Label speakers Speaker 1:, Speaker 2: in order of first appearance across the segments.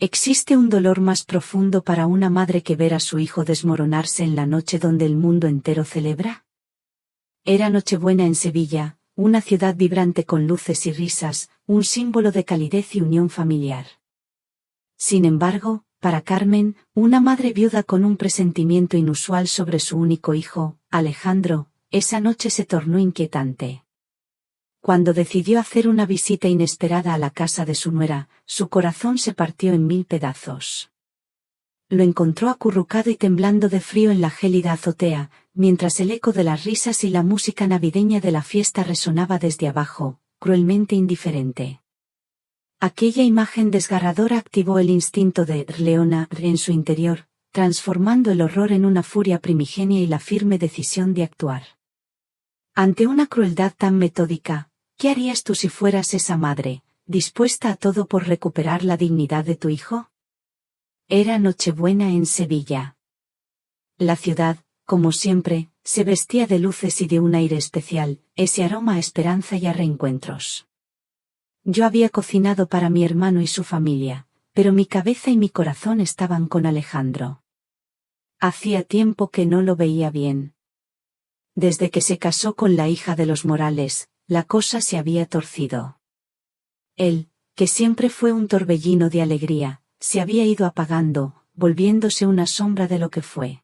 Speaker 1: ¿Existe un dolor más profundo para una madre que ver a su hijo desmoronarse en la noche donde el mundo entero celebra? Era Nochebuena en Sevilla, una ciudad vibrante con luces y risas, un símbolo de calidez y unión familiar. Sin embargo, para Carmen, una madre viuda con un presentimiento inusual sobre su único hijo, Alejandro, esa noche se tornó inquietante. Cuando decidió hacer una visita inesperada a la casa de su nuera, su corazón se partió en 1000 pedazos. Lo encontró acurrucado y temblando de frío en la gélida azotea, mientras el eco de las risas y la música navideña de la fiesta resonaba desde abajo, cruelmente indiferente. Aquella imagen desgarradora activó el instinto de Leona en su interior, transformando el horror en una furia primigenia y la firme decisión de actuar. Ante una crueldad tan metódica, ¿qué harías tú si fueras esa madre, dispuesta a todo por recuperar la dignidad de tu hijo? Era Nochebuena en Sevilla. La ciudad, como siempre, se vestía de luces y de un aire especial, ese aroma a esperanza y a reencuentros. Yo había cocinado para mi hermano y su familia, pero mi cabeza y mi corazón estaban con Alejandro. Hacía tiempo que no lo veía bien. Desde que se casó con la hija de los Morales, la cosa se había torcido. Él, que siempre fue un torbellino de alegría, se había ido apagando, volviéndose una sombra de lo que fue.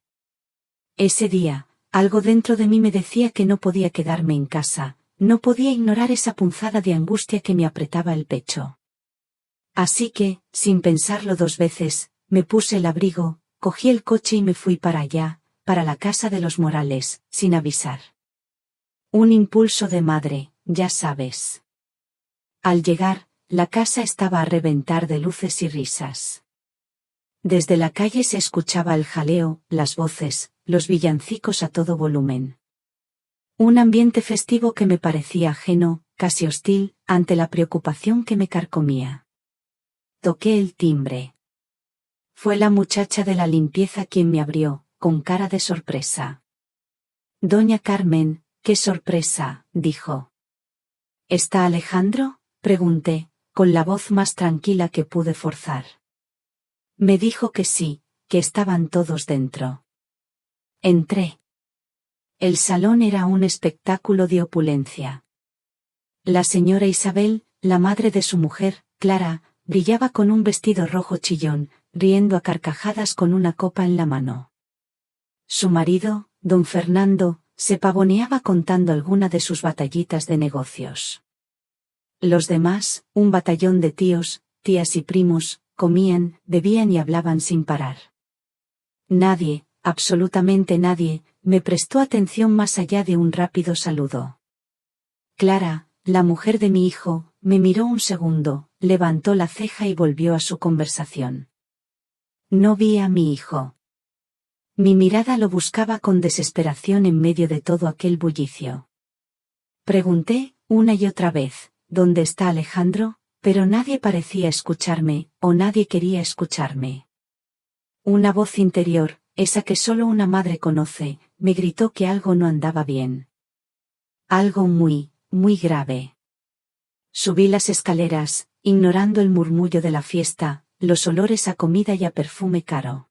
Speaker 1: Ese día, algo dentro de mí me decía que no podía quedarme en casa, no podía ignorar esa punzada de angustia que me apretaba el pecho. Así que, sin pensarlo 2 veces, me puse el abrigo, cogí el coche y me fui para allá, para la casa de los Morales, sin avisar. Un impulso de madre, ya sabes. Al llegar, la casa estaba a reventar de luces y risas. Desde la calle se escuchaba el jaleo, las voces, los villancicos a todo volumen. Un ambiente festivo que me parecía ajeno, casi hostil, ante la preocupación que me carcomía. Toqué el timbre. Fue la muchacha de la limpieza quien me abrió, con cara de sorpresa. Doña Carmen, qué sorpresa, dijo. ¿Está Alejandro?, pregunté, con la voz más tranquila que pude forzar. Me dijo que sí, que estaban todos dentro. Entré. El salón era un espectáculo de opulencia. La señora Isabel, la madre de su mujer, Clara, brillaba con un vestido rojo chillón, riendo a carcajadas con una copa en la mano. Su marido, don Fernando, se pavoneaba contando alguna de sus batallitas de negocios. Los demás, un batallón de tíos, tías y primos, comían, bebían y hablaban sin parar. Nadie, absolutamente nadie, me prestó atención más allá de un rápido saludo. Clara, la mujer de mi hijo, me miró un segundo, levantó la ceja y volvió a su conversación. No vi a mi hijo. Mi mirada lo buscaba con desesperación en medio de todo aquel bullicio. Pregunté, una y otra vez, ¿dónde está Alejandro?, pero nadie parecía escucharme, o nadie quería escucharme. Una voz interior, esa que solo una madre conoce, me gritó que algo no andaba bien. Algo muy, muy grave. Subí las escaleras, ignorando el murmullo de la fiesta, los olores a comida y a perfume caro.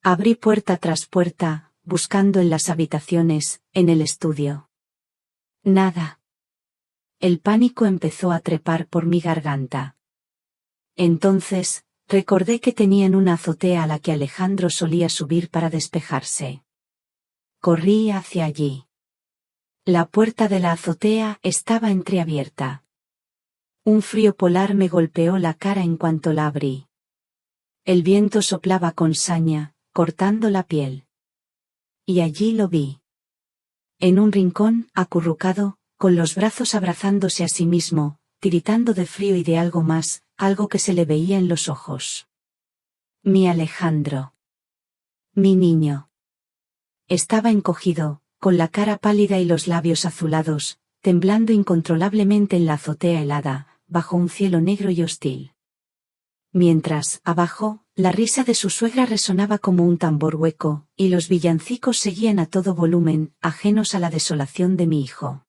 Speaker 1: Abrí puerta tras puerta, buscando en las habitaciones, en el estudio. Nada. El pánico empezó a trepar por mi garganta. Entonces, recordé que tenían una azotea a la que Alejandro solía subir para despejarse. Corrí hacia allí. La puerta de la azotea estaba entreabierta. Un frío polar me golpeó la cara en cuanto la abrí. El viento soplaba con saña, cortando la piel. Y allí lo vi. En un rincón, acurrucado, con los brazos abrazándose a sí mismo, tiritando de frío y de algo más, algo que se le veía en los ojos. Mi Alejandro. Mi niño. Estaba encogido, con la cara pálida y los labios azulados, temblando incontrolablemente en la azotea helada, bajo un cielo negro y hostil. Mientras, abajo, la risa de su suegra resonaba como un tambor hueco, y los villancicos seguían a todo volumen, ajenos a la desolación de mi hijo.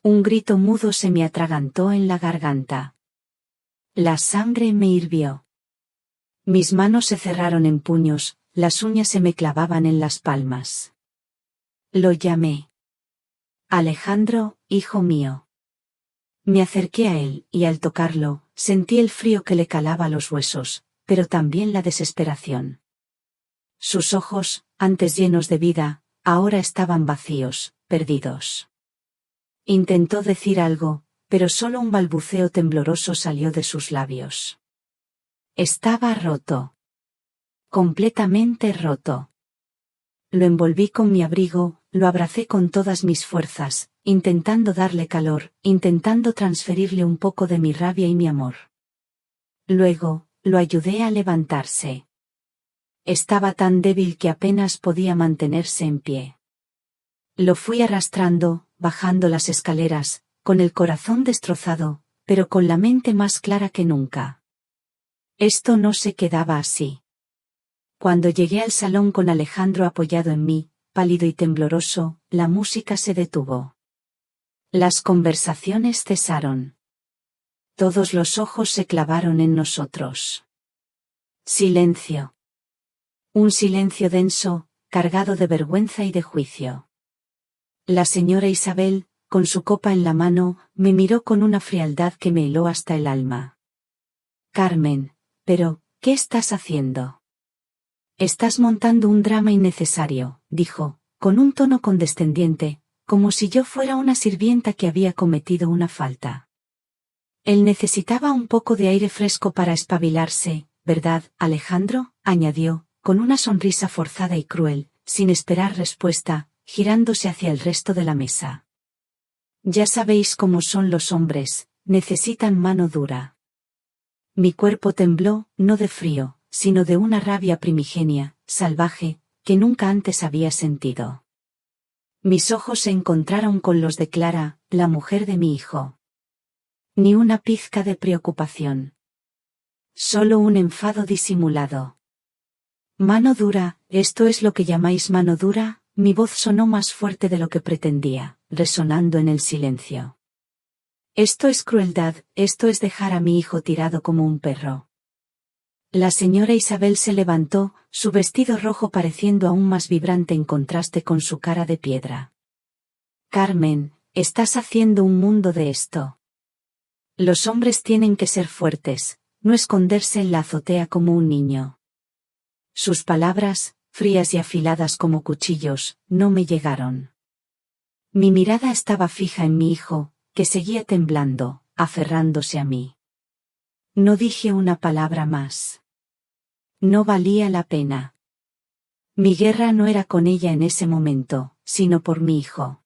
Speaker 1: Un grito mudo se me atragantó en la garganta. La sangre me hirvió. Mis manos se cerraron en puños, las uñas se me clavaban en las palmas. Lo llamé. Alejandro, hijo mío. Me acerqué a él, y al tocarlo, sentí el frío que le calaba los huesos, pero también la desesperación. Sus ojos, antes llenos de vida, ahora estaban vacíos, perdidos. Intentó decir algo, pero solo un balbuceo tembloroso salió de sus labios. Estaba roto. Completamente roto. Lo envolví con mi abrigo, lo abracé con todas mis fuerzas, intentando darle calor, intentando transferirle un poco de mi rabia y mi amor. Luego, lo ayudé a levantarse. Estaba tan débil que apenas podía mantenerse en pie. Lo fui arrastrando, bajando las escaleras, con el corazón destrozado, pero con la mente más clara que nunca. Esto no se quedaba así. Cuando llegué al salón con Alejandro apoyado en mí, pálido y tembloroso, la música se detuvo. Las conversaciones cesaron. Todos los ojos se clavaron en nosotros. Silencio. Un silencio denso, cargado de vergüenza y de juicio. La señora Isabel, con su copa en la mano, me miró con una frialdad que me heló hasta el alma. Carmen, pero, ¿qué estás haciendo? Estás montando un drama innecesario, dijo, con un tono condescendiente, como si yo fuera una sirvienta que había cometido una falta. Él necesitaba un poco de aire fresco para espabilarse, ¿verdad, Alejandro?, añadió, con una sonrisa forzada y cruel, sin esperar respuesta, girándose hacia el resto de la mesa. Ya sabéis cómo son los hombres, necesitan mano dura. Mi cuerpo tembló, no de frío, sino de una rabia primigenia, salvaje, que nunca antes había sentido. Mis ojos se encontraron con los de Clara, la mujer de mi hijo. Ni una pizca de preocupación. Solo un enfado disimulado. Mano dura, ¿esto es lo que llamáis mano dura? Mi voz sonó más fuerte de lo que pretendía, resonando en el silencio. Esto es crueldad, esto es dejar a mi hijo tirado como un perro. La señora Isabel se levantó, su vestido rojo pareciendo aún más vibrante en contraste con su cara de piedra. Carmen, estás haciendo un mundo de esto. Los hombres tienen que ser fuertes, no esconderse en la azotea como un niño. Sus palabras, frías y afiladas como cuchillos, no me llegaron. Mi mirada estaba fija en mi hijo, que seguía temblando, aferrándose a mí. No dije una palabra más. No valía la pena. Mi guerra no era con ella en ese momento, sino por mi hijo.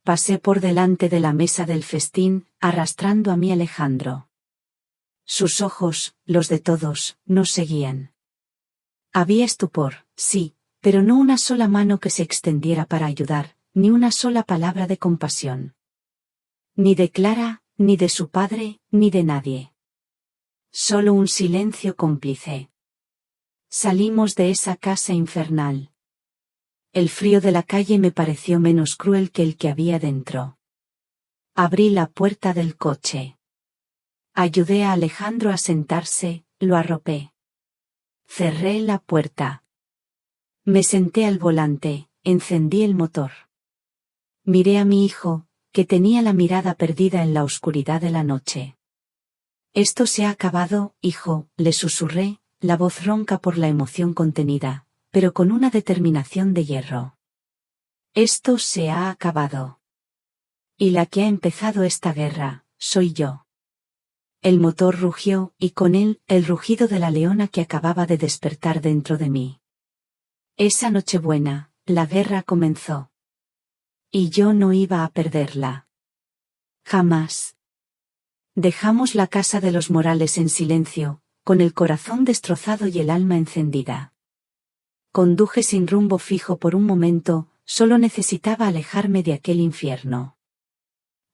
Speaker 1: Pasé por delante de la mesa del festín, arrastrando a mi Alejandro. Sus ojos, los de todos, nos seguían. Había estupor, sí, pero no una sola mano que se extendiera para ayudar, ni una sola palabra de compasión. Ni de Clara, ni de su padre, ni de nadie. Solo un silencio cómplice. Salimos de esa casa infernal. El frío de la calle me pareció menos cruel que el que había dentro. Abrí la puerta del coche. Ayudé a Alejandro a sentarse, lo arropé. Cerré la puerta. Me senté al volante, encendí el motor. Miré a mi hijo, que tenía la mirada perdida en la oscuridad de la noche. Esto se ha acabado, hijo, le susurré, la voz ronca por la emoción contenida, pero con una determinación de hierro. Esto se ha acabado. Y la que ha empezado esta guerra, soy yo. El motor rugió, y con él, el rugido de la leona que acababa de despertar dentro de mí. Esa Nochebuena, la guerra comenzó. Y yo no iba a perderla. Jamás. Dejamos la casa de los Morales en silencio, con el corazón destrozado y el alma encendida. Conduje sin rumbo fijo por un momento, solo necesitaba alejarme de aquel infierno.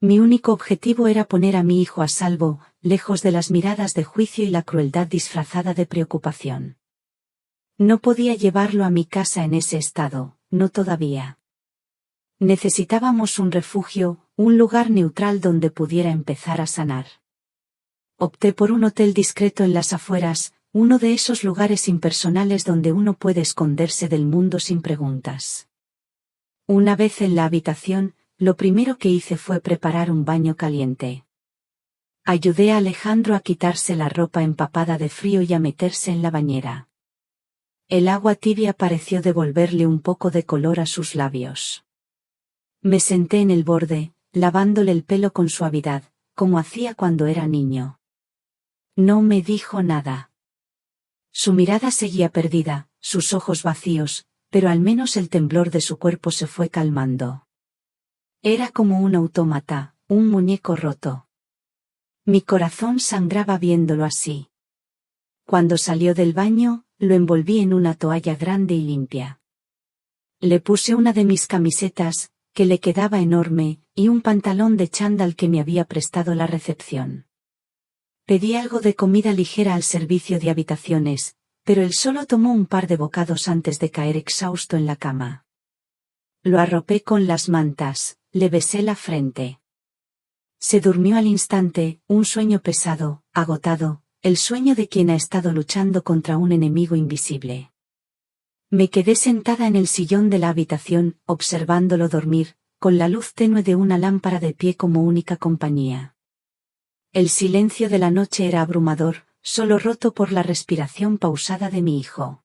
Speaker 1: Mi único objetivo era poner a mi hijo a salvo, lejos de las miradas de juicio y la crueldad disfrazada de preocupación. No podía llevarlo a mi casa en ese estado, no todavía. Necesitábamos un refugio, un lugar neutral donde pudiera empezar a sanar. Opté por un hotel discreto en las afueras, uno de esos lugares impersonales donde uno puede esconderse del mundo sin preguntas. Una vez en la habitación, lo primero que hice fue preparar un baño caliente. Ayudé a Alejandro a quitarse la ropa empapada de frío y a meterse en la bañera. El agua tibia pareció devolverle un poco de color a sus labios. Me senté en el borde, lavándole el pelo con suavidad, como hacía cuando era niño. No me dijo nada. Su mirada seguía perdida, sus ojos vacíos, pero al menos el temblor de su cuerpo se fue calmando. Era como un autómata, un muñeco roto. Mi corazón sangraba viéndolo así. Cuando salió del baño, lo envolví en una toalla grande y limpia. Le puse una de mis camisetas, que le quedaba enorme, y un pantalón de chándal que me había prestado la recepción. Pedí algo de comida ligera al servicio de habitaciones, pero él solo tomó un par de bocados antes de caer exhausto en la cama. Lo arropé con las mantas, le besé la frente. Se durmió al instante, un sueño pesado, agotado, el sueño de quien ha estado luchando contra un enemigo invisible. Me quedé sentada en el sillón de la habitación, observándolo dormir, con la luz tenue de una lámpara de pie como única compañía. El silencio de la noche era abrumador, solo roto por la respiración pausada de mi hijo.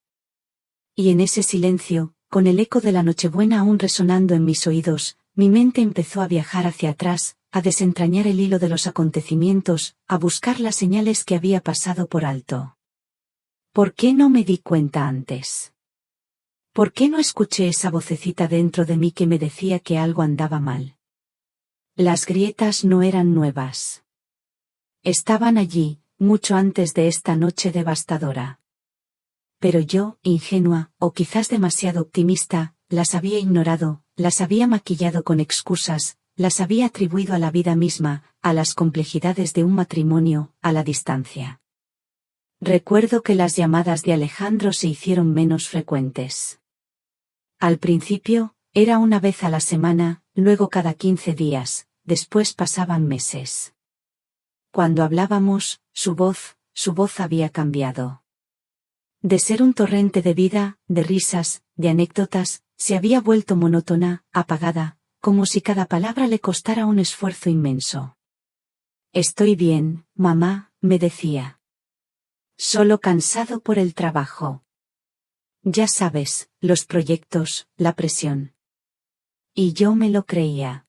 Speaker 1: Y en ese silencio, con el eco de la Nochebuena aún resonando en mis oídos, mi mente empezó a viajar hacia atrás, a desentrañar el hilo de los acontecimientos, a buscar las señales que había pasado por alto. ¿Por qué no me di cuenta antes? ¿Por qué no escuché esa vocecita dentro de mí que me decía que algo andaba mal? Las grietas no eran nuevas. Estaban allí, mucho antes de esta noche devastadora. Pero yo, ingenua, o quizás demasiado optimista, las había ignorado, las había maquillado con excusas, las había atribuido a la vida misma, a las complejidades de un matrimonio, a la distancia. Recuerdo que las llamadas de Alejandro se hicieron menos frecuentes. Al principio, era una vez a la semana, luego cada 15 días, después pasaban meses. Cuando hablábamos, su voz había cambiado. De ser un torrente de vida, de risas, de anécdotas, se había vuelto monótona, apagada, como si cada palabra le costara un esfuerzo inmenso. Estoy bien, mamá, me decía. Solo cansado por el trabajo. Ya sabes, los proyectos, la presión. Y yo me lo creía.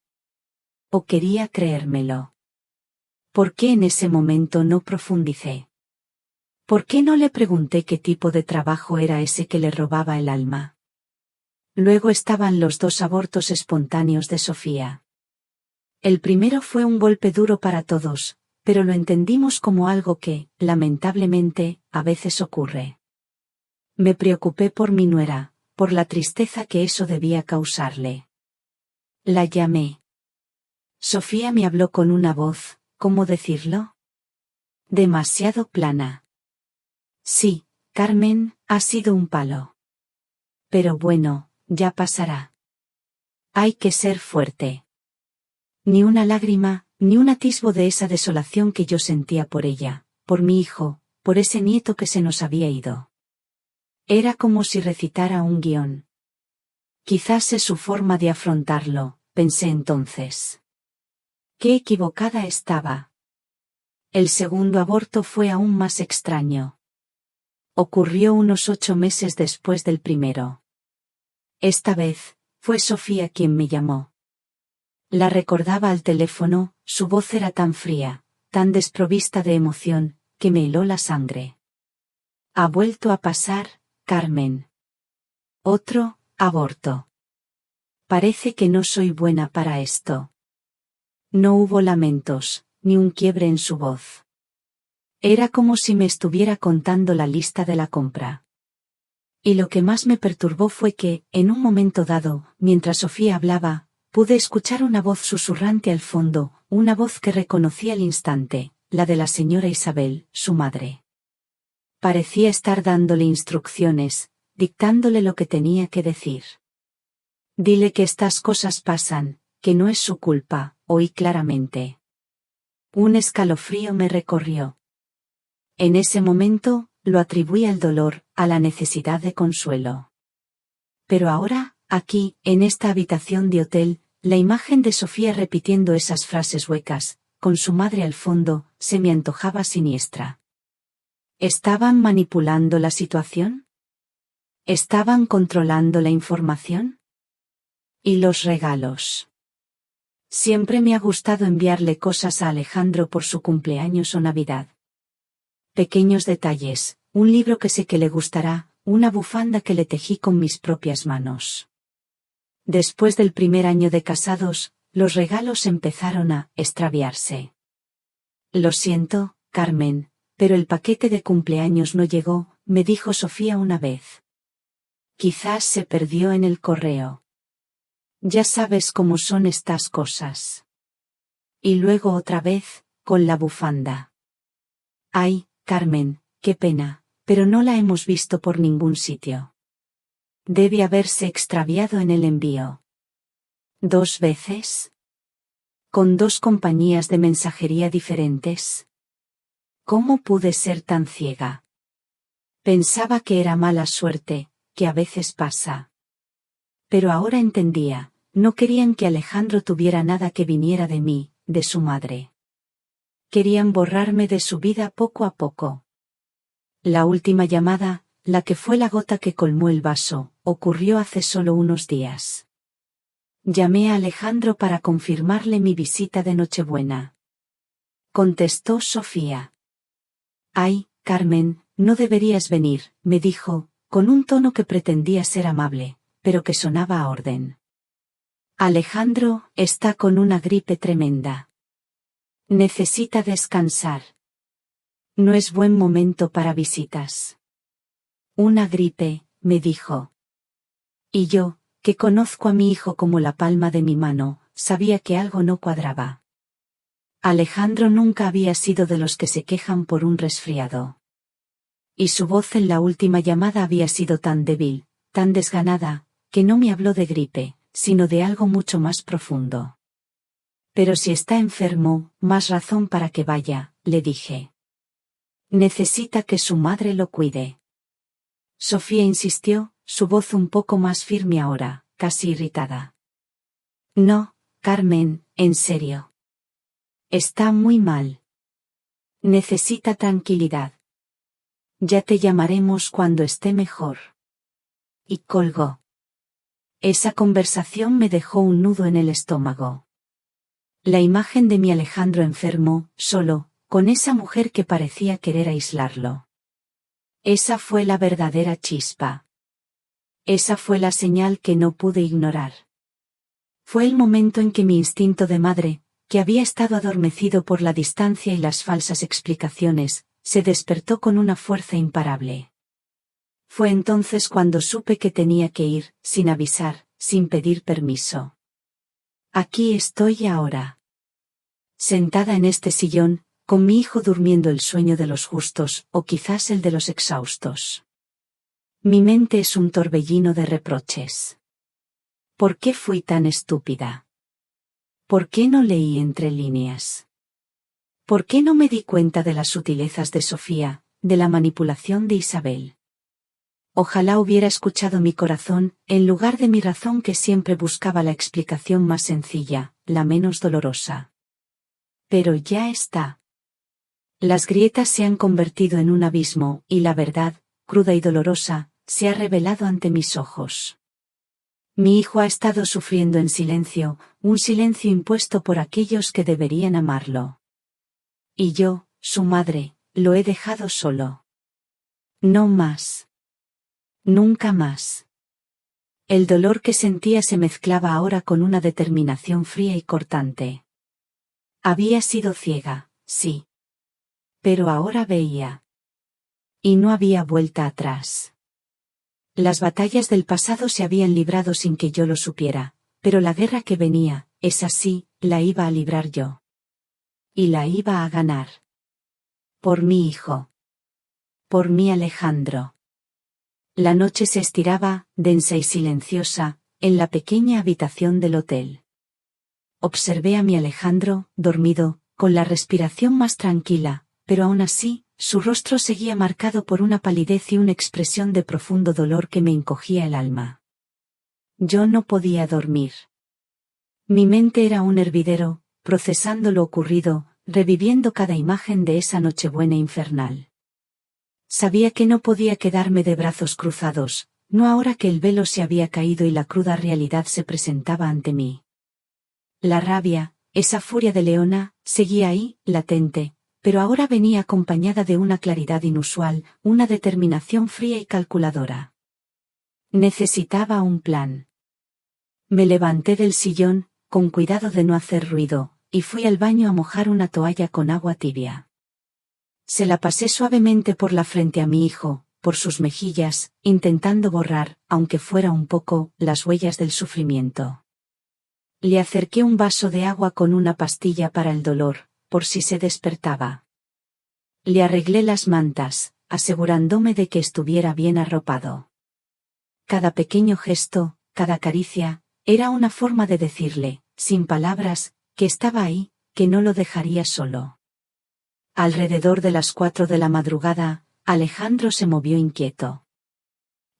Speaker 1: O quería creérmelo. ¿Por qué en ese momento no profundicé? ¿Por qué no le pregunté qué tipo de trabajo era ese que le robaba el alma? Luego estaban los 2 abortos espontáneos de Sofía. El primero fue un golpe duro para todos, pero lo entendimos como algo que, lamentablemente, a veces ocurre. Me preocupé por mi nuera, por la tristeza que eso debía causarle. La llamé. Sofía me habló con una voz, ¿cómo decirlo? Demasiado plana. Sí, Carmen, ha sido un palo. Pero bueno, ya pasará. Hay que ser fuerte. Ni una lágrima, ni un atisbo de esa desolación que yo sentía por ella, por mi hijo, por ese nieto que se nos había ido. Era como si recitara un guión. Quizás es su forma de afrontarlo, pensé entonces. Qué equivocada estaba. El segundo aborto fue aún más extraño. Ocurrió unos 8 meses después del primero. Esta vez, fue Sofía quien me llamó. La recordaba al teléfono, su voz era tan fría, tan desprovista de emoción, que me heló la sangre. Ha vuelto a pasar, Carmen. Otro aborto. Parece que no soy buena para esto. No hubo lamentos, ni un quiebre en su voz. Era como si me estuviera contando la lista de la compra. Y lo que más me perturbó fue que, en un momento dado, mientras Sofía hablaba, pude escuchar una voz susurrante al fondo, una voz que reconocí al instante, la de la señora Isabel, su madre. Parecía estar dándole instrucciones, dictándole lo que tenía que decir. Dile que estas cosas pasan, que no es su culpa, oí claramente. Un escalofrío me recorrió. En ese momento, lo atribuí al dolor, a la necesidad de consuelo. Pero ahora, aquí, en esta habitación de hotel, la imagen de Sofía repitiendo esas frases huecas, con su madre al fondo, se me antojaba siniestra. ¿Estaban manipulando la situación? ¿Estaban controlando la información? ¿Y los regalos? Siempre me ha gustado enviarle cosas a Alejandro por su cumpleaños o Navidad. Pequeños detalles, un libro que sé que le gustará, una bufanda que le tejí con mis propias manos. Después del primer año de casados, los regalos empezaron a extraviarse. Lo siento, Carmen, pero el paquete de cumpleaños no llegó, me dijo Sofía una vez. Quizás se perdió en el correo. Ya sabes cómo son estas cosas. Y luego otra vez, con la bufanda. Ay, Carmen, qué pena, pero no la hemos visto por ningún sitio. Debe haberse extraviado en el envío. ¿2 veces? ¿Con 2 compañías de mensajería diferentes? ¿Cómo pude ser tan ciega? Pensaba que era mala suerte, que a veces pasa. Pero ahora entendía, no querían que Alejandro tuviera nada que viniera de mí, de su madre. Querían borrarme de su vida poco a poco. La última llamada, la que fue la gota que colmó el vaso, ocurrió hace solo unos días. Llamé a Alejandro para confirmarle mi visita de Nochebuena. Contestó Sofía. Ay, Carmen, no deberías venir, me dijo, con un tono que pretendía ser amable, pero que sonaba a orden. Alejandro está con una gripe tremenda. Necesita descansar. No es buen momento para visitas. Una gripe, me dijo. Y yo, que conozco a mi hijo como la palma de mi mano, sabía que algo no cuadraba. Alejandro nunca había sido de los que se quejan por un resfriado. Y su voz en la última llamada había sido tan débil, tan desganada, que no me habló de gripe, sino de algo mucho más profundo. Pero si está enfermo, más razón para que vaya, le dije. Necesita que su madre lo cuide. Sofía insistió, su voz un poco más firme ahora, casi irritada. No, Carmen, en serio. Está muy mal. Necesita tranquilidad. Ya te llamaremos cuando esté mejor. Y colgó. Esa conversación me dejó un nudo en el estómago. La imagen de mi Alejandro enfermo, solo, con esa mujer que parecía querer aislarlo. Esa fue la verdadera chispa. Esa fue la señal que no pude ignorar. Fue el momento en que mi instinto de madre, que había estado adormecido por la distancia y las falsas explicaciones, se despertó con una fuerza imparable. Fue entonces cuando supe que tenía que ir, sin avisar, sin pedir permiso. Aquí estoy ahora. Sentada en este sillón, con mi hijo durmiendo el sueño de los justos, o quizás el de los exhaustos. Mi mente es un torbellino de reproches. ¿Por qué fui tan estúpida? ¿Por qué no leí entre líneas? ¿Por qué no me di cuenta de las sutilezas de Sofía, de la manipulación de Isabel? Ojalá hubiera escuchado mi corazón, en lugar de mi razón que siempre buscaba la explicación más sencilla, la menos dolorosa. Pero ya está. Las grietas se han convertido en un abismo, y la verdad, cruda y dolorosa, se ha revelado ante mis ojos. Mi hijo ha estado sufriendo en silencio, un silencio impuesto por aquellos que deberían amarlo. Y yo, su madre, lo he dejado solo. No más. Nunca más. El dolor que sentía se mezclaba ahora con una determinación fría y cortante. Había sido ciega, sí. Pero ahora veía. Y no había vuelta atrás. Las batallas del pasado se habían librado sin que yo lo supiera, pero la guerra que venía, esa sí, la iba a librar yo. Y la iba a ganar. Por mi hijo. Por mi Alejandro. La noche se estiraba, densa y silenciosa, en la pequeña habitación del hotel. Observé a mi Alejandro, dormido, con la respiración más tranquila, pero aún así, su rostro seguía marcado por una palidez y una expresión de profundo dolor que me encogía el alma. Yo no podía dormir. Mi mente era un hervidero, procesando lo ocurrido, reviviendo cada imagen de esa Nochebuena infernal. Sabía que no podía quedarme de brazos cruzados, no ahora que el velo se había caído y la cruda realidad se presentaba ante mí. La rabia, esa furia de leona, seguía ahí, latente, pero ahora venía acompañada de una claridad inusual, una determinación fría y calculadora. Necesitaba un plan. Me levanté del sillón, con cuidado de no hacer ruido, y fui al baño a mojar una toalla con agua tibia. Se la pasé suavemente por la frente a mi hijo, por sus mejillas, intentando borrar, aunque fuera un poco, las huellas del sufrimiento. Le acerqué un vaso de agua con una pastilla para el dolor, por si se despertaba. Le arreglé las mantas, asegurándome de que estuviera bien arropado. Cada pequeño gesto, cada caricia, era una forma de decirle, sin palabras, que estaba ahí, que no lo dejaría solo. Alrededor de las 4 de la madrugada, Alejandro se movió inquieto.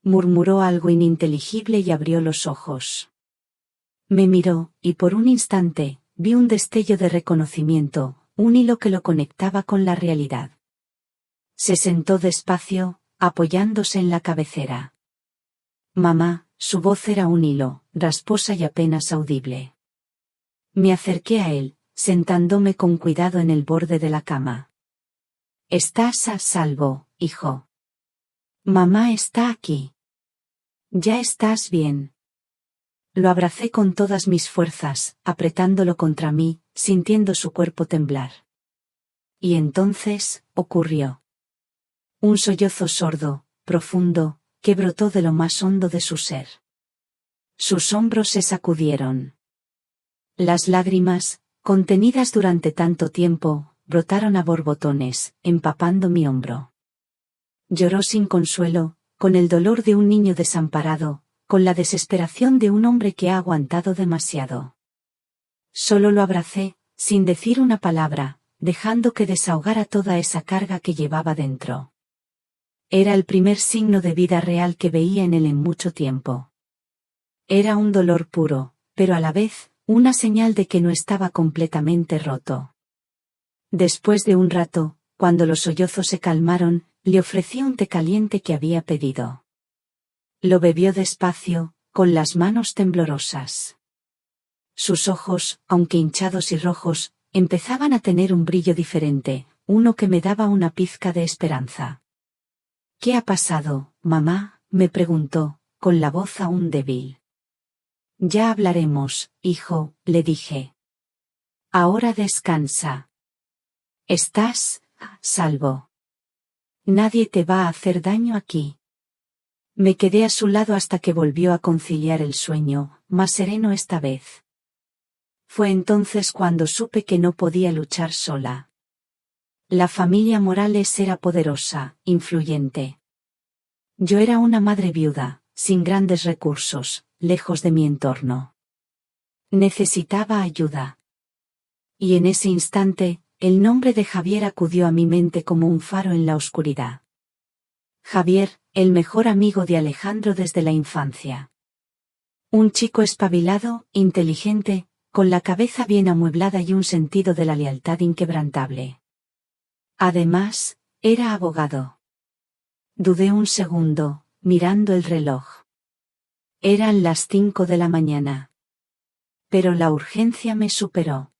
Speaker 1: Murmuró algo ininteligible y abrió los ojos. Me miró, y por un instante, vi un destello de reconocimiento, un hilo que lo conectaba con la realidad. Se sentó despacio, apoyándose en la cabecera. Mamá, su voz era un hilo, rasposa y apenas audible. Me acerqué a él, sentándome con cuidado en el borde de la cama. Estás a salvo, hijo. Mamá está aquí. Ya estás bien. Lo abracé con todas mis fuerzas, apretándolo contra mí, sintiendo su cuerpo temblar. Y entonces, ocurrió. Un sollozo sordo, profundo, que brotó de lo más hondo de su ser. Sus hombros se sacudieron. Las lágrimas, contenidas durante tanto tiempo, brotaron a borbotones, empapando mi hombro. Lloró sin consuelo, con el dolor de un niño desamparado, con la desesperación de un hombre que ha aguantado demasiado. Solo lo abracé, sin decir una palabra, dejando que desahogara toda esa carga que llevaba dentro. Era el primer signo de vida real que veía en él en mucho tiempo. Era un dolor puro, pero a la vez, una señal de que no estaba completamente roto. Después de un rato, cuando los sollozos se calmaron, le ofrecí un té caliente que había pedido. Lo bebió despacio, con las manos temblorosas. Sus ojos, aunque hinchados y rojos, empezaban a tener un brillo diferente, uno que me daba una pizca de esperanza. ¿Qué ha pasado, mamá?, me preguntó, con la voz aún débil. Ya hablaremos, hijo, le dije. Ahora descansa. Estás a salvo. Nadie te va a hacer daño aquí. Me quedé a su lado hasta que volvió a conciliar el sueño, más sereno esta vez. Fue entonces cuando supe que no podía luchar sola. La familia Morales era poderosa, influyente. Yo era una madre viuda, sin grandes recursos, lejos de mi entorno. Necesitaba ayuda. Y en ese instante, el nombre de Javier acudió a mi mente como un faro en la oscuridad. Javier, el mejor amigo de Alejandro desde la infancia. Un chico espabilado, inteligente, con la cabeza bien amueblada y un sentido de la lealtad inquebrantable. Además, era abogado. Dudé un segundo, mirando el reloj. Eran las 5 de la mañana. Pero la urgencia me superó.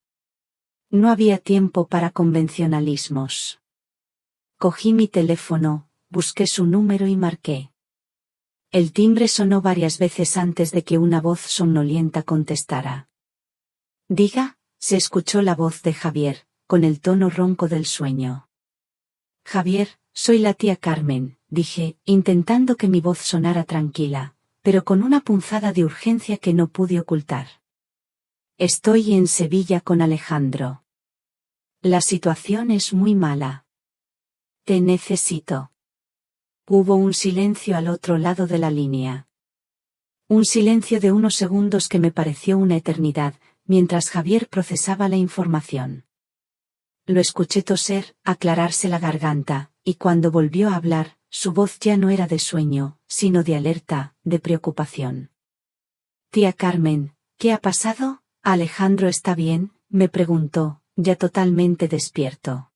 Speaker 1: No había tiempo para convencionalismos. Cogí mi teléfono, busqué su número y marqué. El timbre sonó varias veces antes de que una voz somnolienta contestara. Diga, se escuchó la voz de Javier, con el tono ronco del sueño. Javier, soy la tía Carmen, dije, intentando que mi voz sonara tranquila, pero con una punzada de urgencia que no pude ocultar. Estoy en Sevilla con Alejandro. La situación es muy mala. Te necesito. Hubo un silencio al otro lado de la línea. Un silencio de unos segundos que me pareció una eternidad, mientras Javier procesaba la información. Lo escuché toser, aclararse la garganta, y cuando volvió a hablar, su voz ya no era de sueño, sino de alerta, de preocupación. Tía Carmen, ¿qué ha pasado? ¿Alejandro está bien?, me preguntó, ya totalmente despierto.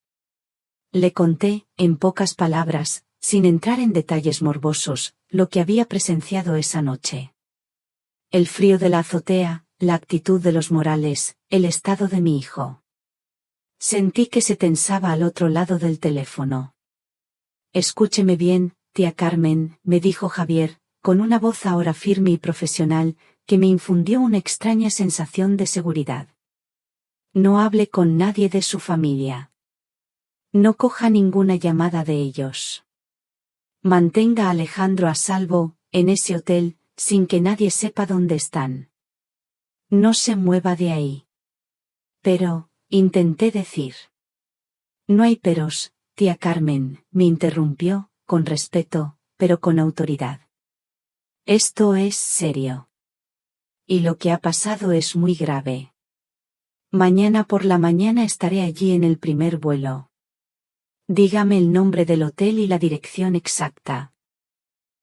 Speaker 1: Le conté, en pocas palabras, sin entrar en detalles morbosos, lo que había presenciado esa noche. El frío de la azotea, la actitud de los Morales, el estado de mi hijo. Sentí que se tensaba al otro lado del teléfono. Escúcheme bien, tía Carmen, me dijo Javier, con una voz ahora firme y profesional, que me infundió una extraña sensación de seguridad. No hable con nadie de su familia. No coja ninguna llamada de ellos. Mantenga a Alejandro a salvo, en ese hotel, sin que nadie sepa dónde están. No se mueva de ahí. Pero, intenté decir. No hay peros, tía Carmen, me interrumpió, con respeto, pero con autoridad. Esto es serio. Y lo que ha pasado es muy grave. Mañana por la mañana estaré allí en el primer vuelo. Dígame el nombre del hotel y la dirección exacta.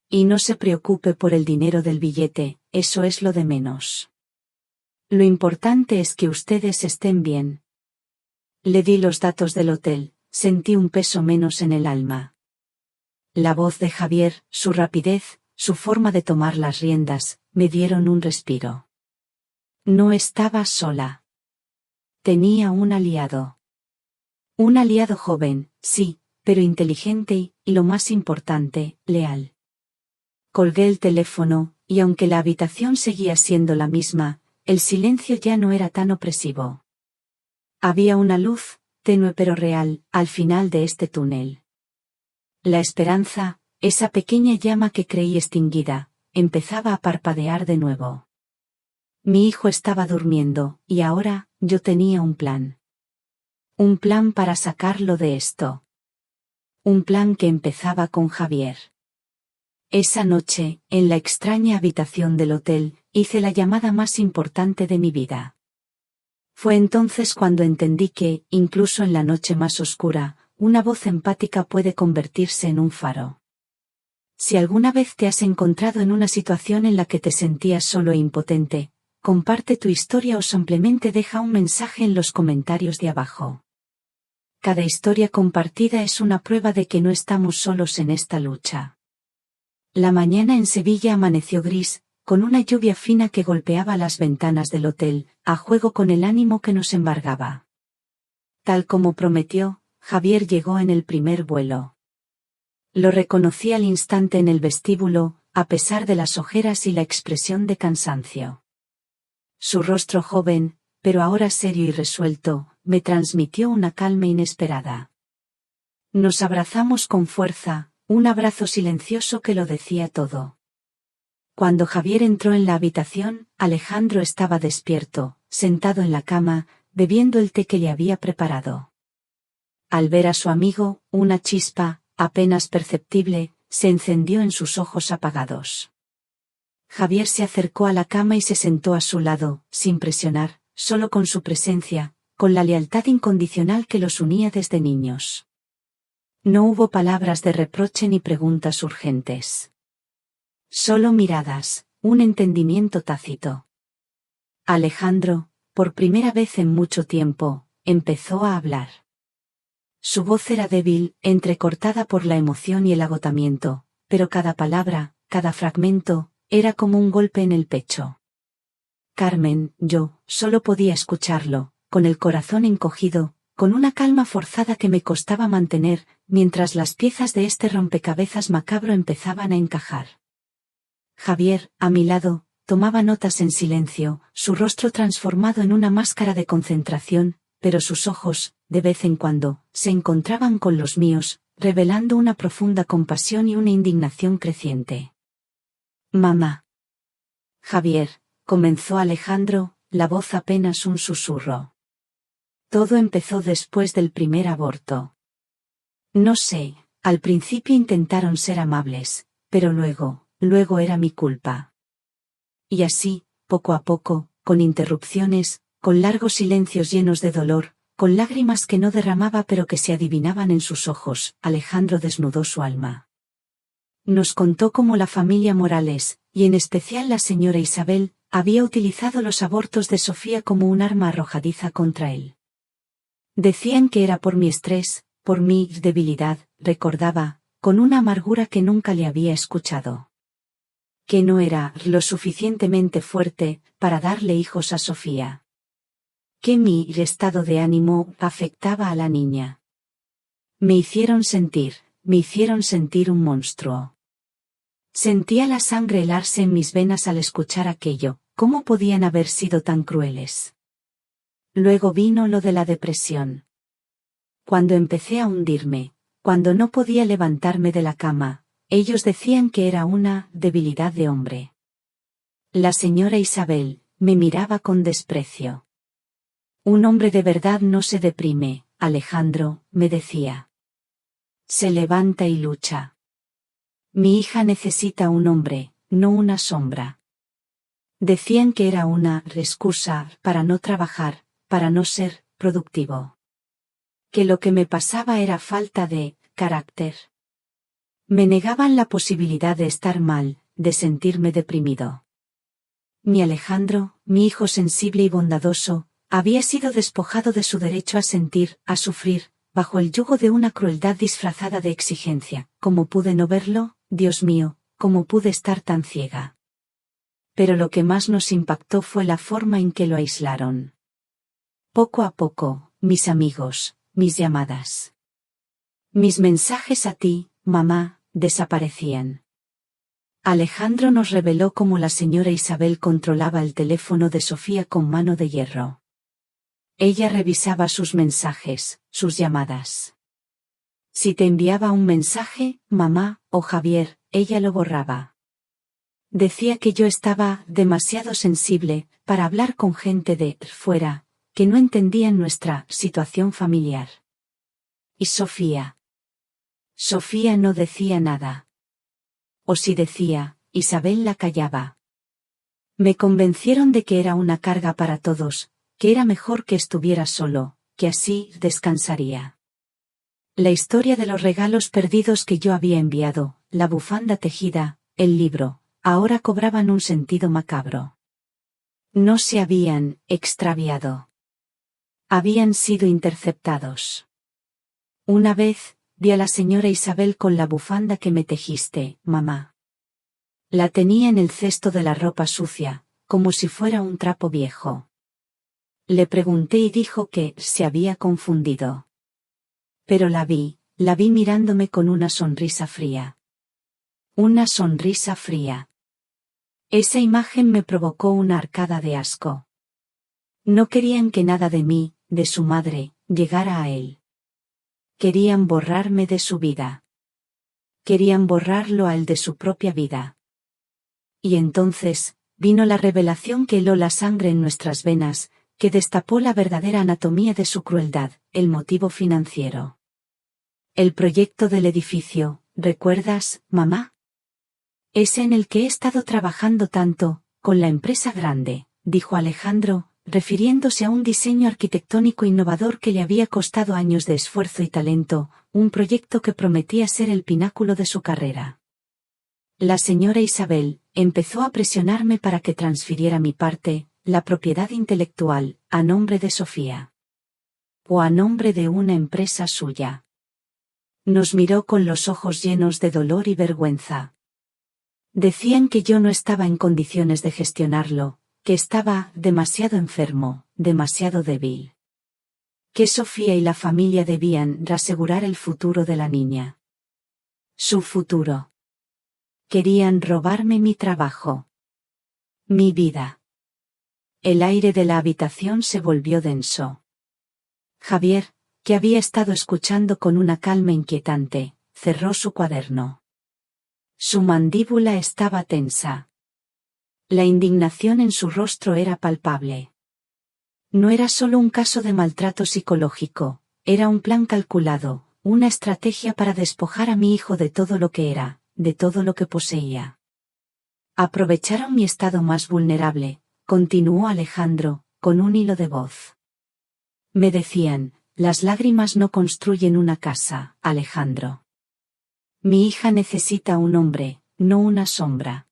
Speaker 1: Y no se preocupe por el dinero del billete, eso es lo de menos. Lo importante es que ustedes estén bien. Le di los datos del hotel, sentí un peso menos en el alma. La voz de Javier, su rapidez, su forma de tomar las riendas, me dieron un respiro. No estaba sola. Tenía un aliado. Un aliado joven, sí, pero inteligente y lo más importante, leal. Colgué el teléfono, y aunque la habitación seguía siendo la misma, el silencio ya no era tan opresivo. Había una luz, tenue pero real, al final de este túnel. La esperanza, esa pequeña llama que creí extinguida, empezaba a parpadear de nuevo. Mi hijo estaba durmiendo, y ahora, yo tenía un plan. Un plan para sacarlo de esto. Un plan que empezaba con Javier. Esa noche, en la extraña habitación del hotel, hice la llamada más importante de mi vida. Fue entonces cuando entendí que, incluso en la noche más oscura, una voz empática puede convertirse en un faro. Si alguna vez te has encontrado en una situación en la que te sentías solo e impotente, comparte tu historia o simplemente deja un mensaje en los comentarios de abajo. Cada historia compartida es una prueba de que no estamos solos en esta lucha. La mañana en Sevilla amaneció gris, con una lluvia fina que golpeaba las ventanas del hotel, a juego con el ánimo que nos embargaba. Tal como prometió, Javier llegó en el primer vuelo. Lo reconocí al instante en el vestíbulo, a pesar de las ojeras y la expresión de cansancio. Su rostro joven, pero ahora serio y resuelto, me transmitió una calma inesperada. Nos abrazamos con fuerza, un abrazo silencioso que lo decía todo. Cuando Javier entró en la habitación, Alejandro estaba despierto, sentado en la cama, bebiendo el té que le había preparado. Al ver a su amigo, una chispa, apenas perceptible, se encendió en sus ojos apagados. Javier se acercó a la cama y se sentó a su lado, sin presionar, solo con su presencia, con la lealtad incondicional que los unía desde niños. No hubo palabras de reproche ni preguntas urgentes. Solo miradas, un entendimiento tácito. Alejandro, por primera vez en mucho tiempo, empezó a hablar. Su voz era débil, entrecortada por la emoción y el agotamiento, pero cada palabra, cada fragmento, era como un golpe en el pecho. Carmen, yo, solo podía escucharlo, con el corazón encogido, con una calma forzada que me costaba mantener, mientras las piezas de este rompecabezas macabro empezaban a encajar. Javier, a mi lado, tomaba notas en silencio, su rostro transformado en una máscara de concentración, pero sus ojos, de vez en cuando, se encontraban con los míos, revelando una profunda compasión y una indignación creciente. Mamá. Javier, comenzó Alejandro, la voz apenas un susurro. Todo empezó después del primer aborto. No sé, al principio intentaron ser amables, pero luego era mi culpa. Y así, poco a poco, con interrupciones, con largos silencios llenos de dolor, con lágrimas que no derramaba pero que se adivinaban en sus ojos, Alejandro desnudó su alma. Nos contó cómo la familia Morales, y en especial la señora Isabel, había utilizado los abortos de Sofía como un arma arrojadiza contra él. Decían que era por mi estrés, por mi debilidad, recordaba, con una amargura que nunca le había escuchado. Que no era lo suficientemente fuerte para darle hijos a Sofía. Que mi estado de ánimo afectaba a la niña. Me hicieron sentir un monstruo. Sentía la sangre helarse en mis venas al escuchar aquello. ¿Cómo podían haber sido tan crueles? Luego vino lo de la depresión. Cuando empecé a hundirme, cuando no podía levantarme de la cama, ellos decían que era una debilidad de hombre. La señora Isabel me miraba con desprecio. Un hombre de verdad no se deprime, Alejandro, me decía. Se levanta y lucha. Mi hija necesita un hombre, no una sombra. Decían que era una excusa para no trabajar, para no ser productivo. Que lo que me pasaba era falta de carácter. Me negaban la posibilidad de estar mal, de sentirme deprimido. Mi Alejandro, mi hijo sensible y bondadoso, había sido despojado de su derecho a sentir, a sufrir, bajo el yugo de una crueldad disfrazada de exigencia. ¿Cómo pude no verlo? Dios mío, ¿cómo pude estar tan ciega? Pero lo que más nos impactó fue la forma en que lo aislaron. Poco a poco, mis amigos, mis llamadas. Mis mensajes a ti, mamá, desaparecían. Alejandro nos reveló cómo la señora Isabel controlaba el teléfono de Sofía con mano de hierro. Ella revisaba sus mensajes, sus llamadas. Si te enviaba un mensaje, mamá, o Javier, ella lo borraba. Decía que yo estaba demasiado sensible para hablar con gente de fuera, que no entendían nuestra situación familiar. ¿Y Sofía? Sofía no decía nada. O si decía, Isabel la callaba. Me convencieron de que era una carga para todos, que era mejor que estuviera solo, que así descansaría. La historia de los regalos perdidos que yo había enviado, la bufanda tejida, el libro, ahora cobraban un sentido macabro. No se habían extraviado. Habían sido interceptados. Una vez, vi a la señora Isabel con la bufanda que me tejiste, mamá. La tenía en el cesto de la ropa sucia, como si fuera un trapo viejo. Le pregunté y dijo que se había confundido. Pero la vi mirándome con una sonrisa fría. Una sonrisa fría. Esa imagen me provocó una arcada de asco. No querían que nada de mí, de su madre, llegara a él. Querían borrarme de su vida. Querían borrarlo a él de su propia vida. Y entonces, vino la revelación que heló la sangre en nuestras venas, que destapó la verdadera anatomía de su crueldad, el motivo financiero. El proyecto del edificio, ¿recuerdas, mamá? Ese en el que he estado trabajando tanto, con la empresa grande, dijo Alejandro, refiriéndose a un diseño arquitectónico innovador que le había costado años de esfuerzo y talento, un proyecto que prometía ser el pináculo de su carrera. La señora Isabel empezó a presionarme para que transfiriera mi parte, la propiedad intelectual, a nombre de Sofía. O a nombre de una empresa suya. Nos miró con los ojos llenos de dolor y vergüenza. Decían que yo no estaba en condiciones de gestionarlo, que estaba demasiado enfermo, demasiado débil. Que Sofía y la familia debían asegurar el futuro de la niña. Su futuro. Querían robarme mi trabajo. Mi vida. El aire de la habitación se volvió denso. Javier, que había estado escuchando con una calma inquietante, cerró su cuaderno. Su mandíbula estaba tensa. La indignación en su rostro era palpable. No era solo un caso de maltrato psicológico, era un plan calculado, una estrategia para despojar a mi hijo de todo lo que era, de todo lo que poseía. Aprovecharon mi estado más vulnerable, continuó Alejandro, con un hilo de voz. Me decían, las lágrimas no construyen una casa, Alejandro. Mi hija necesita un hombre, no una sombra.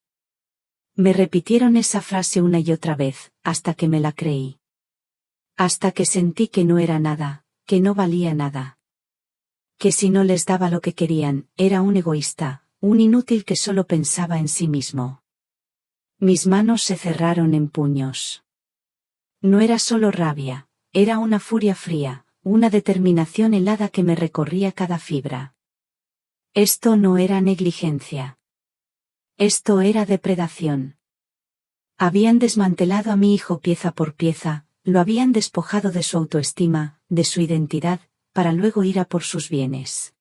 Speaker 1: Me repitieron esa frase una y otra vez, hasta que me la creí. Hasta que sentí que no era nada, que no valía nada. Que si no les daba lo que querían, era un egoísta, un inútil que solo pensaba en sí mismo. Mis manos se cerraron en puños. No era solo rabia, era una furia fría, una determinación helada que me recorría cada fibra. Esto no era negligencia. Esto era depredación. Habían desmantelado a mi hijo pieza por pieza, lo habían despojado de su autoestima, de su identidad, para luego ir a por sus bienes.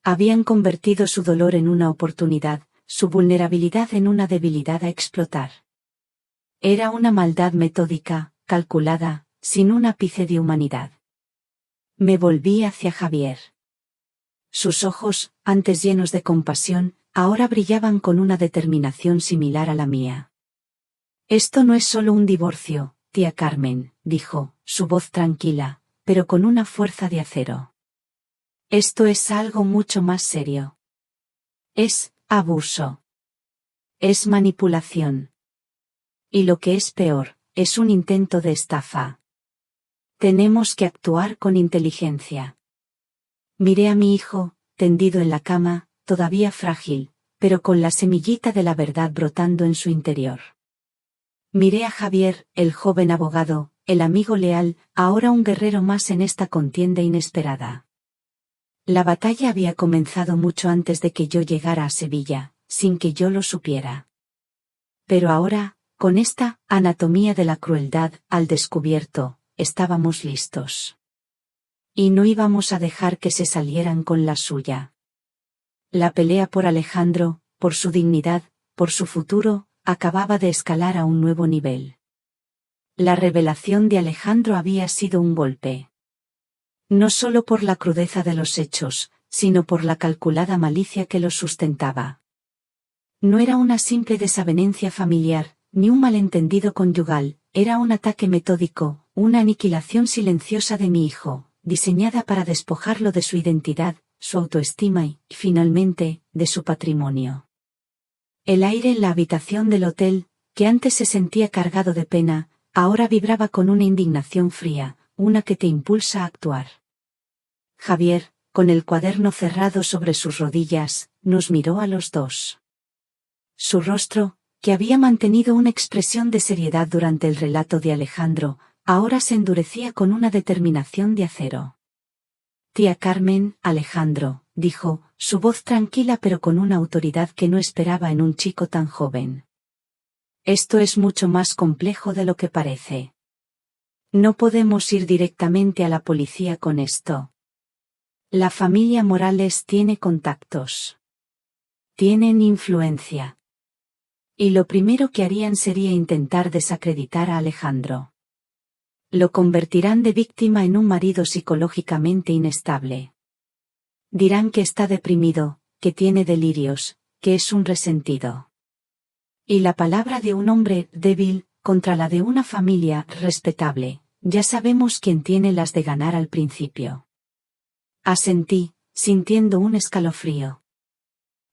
Speaker 1: Habían convertido su dolor en una oportunidad, su vulnerabilidad en una debilidad a explotar. Era una maldad metódica, calculada, sin un ápice de humanidad. Me volví hacia Javier. Sus ojos, antes llenos de compasión, ahora brillaban con una determinación similar a la mía. Esto no es solo un divorcio, tía Carmen, dijo, su voz tranquila, pero con una fuerza de acero. Esto es algo mucho más serio. Es abuso. Es manipulación. Y lo que es peor, es un intento de estafa. Tenemos que actuar con inteligencia. Miré a mi hijo, tendido en la cama, todavía frágil, pero con la semillita de la verdad brotando en su interior. Miré a Javier, el joven abogado, el amigo leal, ahora un guerrero más en esta contienda inesperada. La batalla había comenzado mucho antes de que yo llegara a Sevilla, sin que yo lo supiera. Pero ahora, con esta anatomía de la crueldad al descubierto, estábamos listos. Y no íbamos a dejar que se salieran con la suya. La pelea por Alejandro, por su dignidad, por su futuro, acababa de escalar a un nuevo nivel. La revelación de Alejandro había sido un golpe. No solo por la crudeza de los hechos, sino por la calculada malicia que los sustentaba. No era una simple desavenencia familiar, ni un malentendido conyugal, era un ataque metódico, una aniquilación silenciosa de mi hijo, diseñada para despojarlo de su identidad, su autoestima y, finalmente, de su patrimonio. El aire en la habitación del hotel, que antes se sentía cargado de pena, ahora vibraba con una indignación fría, una que te impulsa a actuar. Javier, con el cuaderno cerrado sobre sus rodillas, nos miró a los dos. Su rostro, que había mantenido una expresión de seriedad durante el relato de Alejandro, ahora se endurecía con una determinación de acero. Tía Carmen, Alejandro, dijo, su voz tranquila pero con una autoridad que no esperaba en un chico tan joven. Esto es mucho más complejo de lo que parece. No podemos ir directamente a la policía con esto. La familia Morales tiene contactos. Tienen influencia. Y lo primero que harían sería intentar desacreditar a Alejandro. Lo convertirán de víctima en un marido psicológicamente inestable. Dirán que está deprimido, que tiene delirios, que es un resentido. Y la palabra de un hombre débil, contra la de una familia respetable, ya sabemos quién tiene las de ganar al principio. Asentí, sintiendo un escalofrío.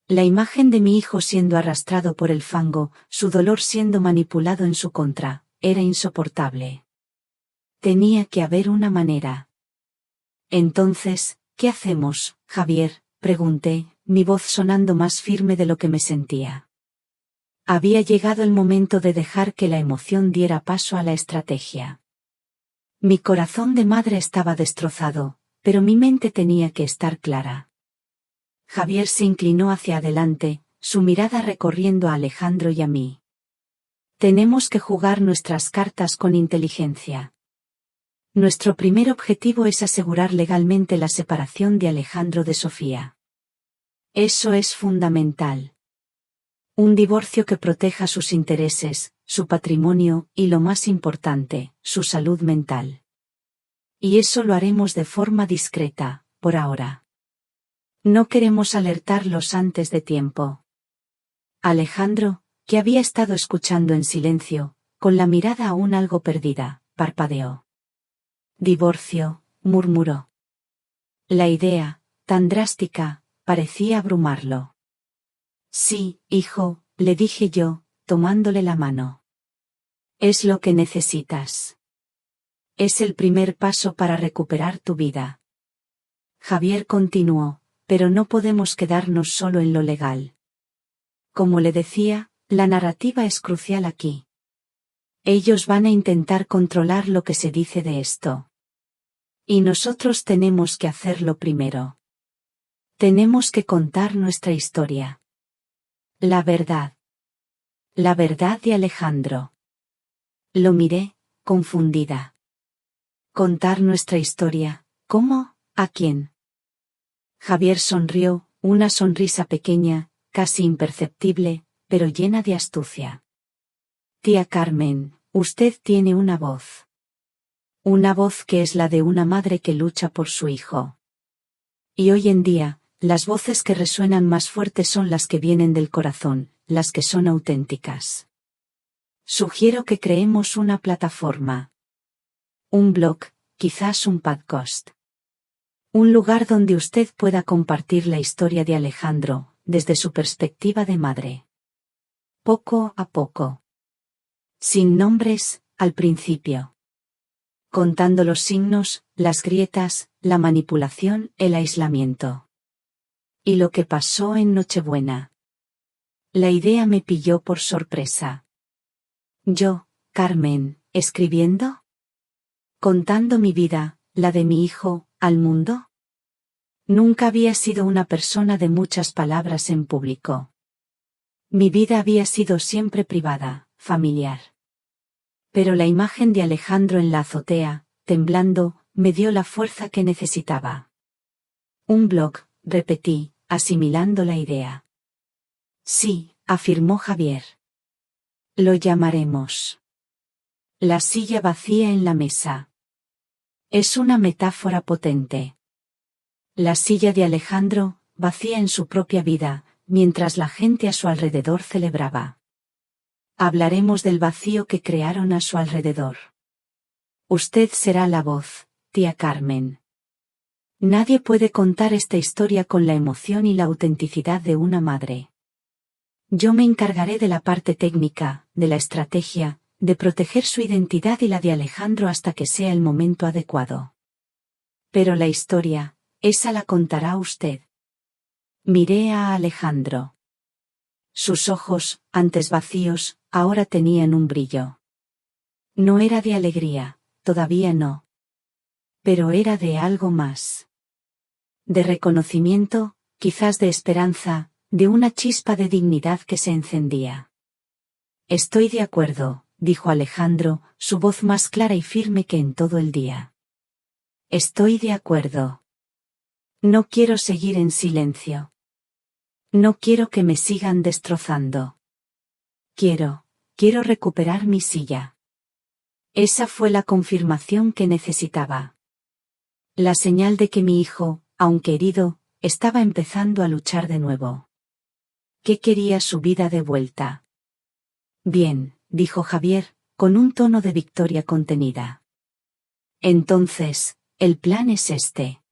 Speaker 1: La imagen de mi hijo siendo arrastrado por el fango, su dolor siendo manipulado en su contra, era insoportable. Tenía que haber una manera. Entonces, ¿qué hacemos, Javier?, pregunté, mi voz sonando más firme de lo que me sentía. Había llegado el momento de dejar que la emoción diera paso a la estrategia. Mi corazón de madre estaba destrozado, pero mi mente tenía que estar clara. Javier se inclinó hacia adelante, su mirada recorriendo a Alejandro y a mí. Tenemos que jugar nuestras cartas con inteligencia. Nuestro primer objetivo es asegurar legalmente la separación de Alejandro de Sofía. Eso es fundamental. Un divorcio que proteja sus intereses, su patrimonio y, lo más importante, su salud mental. Y eso lo haremos de forma discreta, por ahora. No queremos alertarlos antes de tiempo. Alejandro, que había estado escuchando en silencio, con la mirada aún algo perdida, parpadeó. Divorcio, murmuró. La idea, tan drástica, parecía abrumarlo. Sí, hijo, le dije yo, tomándole la mano. Es lo que necesitas. Es el primer paso para recuperar tu vida. Javier continuó, pero no podemos quedarnos solo en lo legal. Como le decía, la narrativa es crucial aquí. Ellos van a intentar controlar lo que se dice de esto. Y nosotros tenemos que hacerlo primero. Tenemos que contar nuestra historia. La verdad. La verdad de Alejandro. Lo miré, confundida. Contar nuestra historia, ¿cómo? ¿A quién? Javier sonrió, una sonrisa pequeña, casi imperceptible, pero llena de astucia. Tía Carmen, usted tiene una voz. Una voz que es la de una madre que lucha por su hijo. Y hoy en día, las voces que resuenan más fuertes son las que vienen del corazón, las que son auténticas. Sugiero que creemos una plataforma. Un blog, quizás un podcast. Un lugar donde usted pueda compartir la historia de Alejandro, desde su perspectiva de madre. Poco a poco. Sin nombres, al principio. Contando los signos, las grietas, la manipulación, el aislamiento. Y lo que pasó en Nochebuena. La idea me pilló por sorpresa. Yo, Carmen, ¿escribiendo? Contando mi vida, la de mi hijo, al mundo. Nunca había sido una persona de muchas palabras en público. Mi vida había sido siempre privada, familiar. Pero la imagen de Alejandro en la azotea, temblando, me dio la fuerza que necesitaba. Un blog, repetí, asimilando la idea. Sí, afirmó Javier. Lo llamaremos. La silla vacía en la mesa. Es una metáfora potente. La silla de Alejandro, vacía en su propia vida, mientras la gente a su alrededor celebraba. Hablaremos del vacío que crearon a su alrededor. Usted será la voz, tía Carmen. Nadie puede contar esta historia con la emoción y la autenticidad de una madre. Yo me encargaré de la parte técnica, de la estrategia, de proteger su identidad y la de Alejandro hasta que sea el momento adecuado. Pero la historia, esa la contará usted. Miré a Alejandro. Sus ojos, antes vacíos, ahora tenían un brillo. No era de alegría, todavía no. Pero era de algo más. De reconocimiento, quizás de esperanza, de una chispa de dignidad que se encendía. Estoy de acuerdo, dijo Alejandro, su voz más clara y firme que en todo el día. Estoy de acuerdo. No quiero seguir en silencio. No quiero que me sigan destrozando. Quiero recuperar mi silla. Esa fue la confirmación que necesitaba. La señal de que mi hijo, aunque herido, estaba empezando a luchar de nuevo. ¿Qué quería su vida de vuelta? Bien, dijo Javier, con un tono de victoria contenida. Entonces, el plan es este.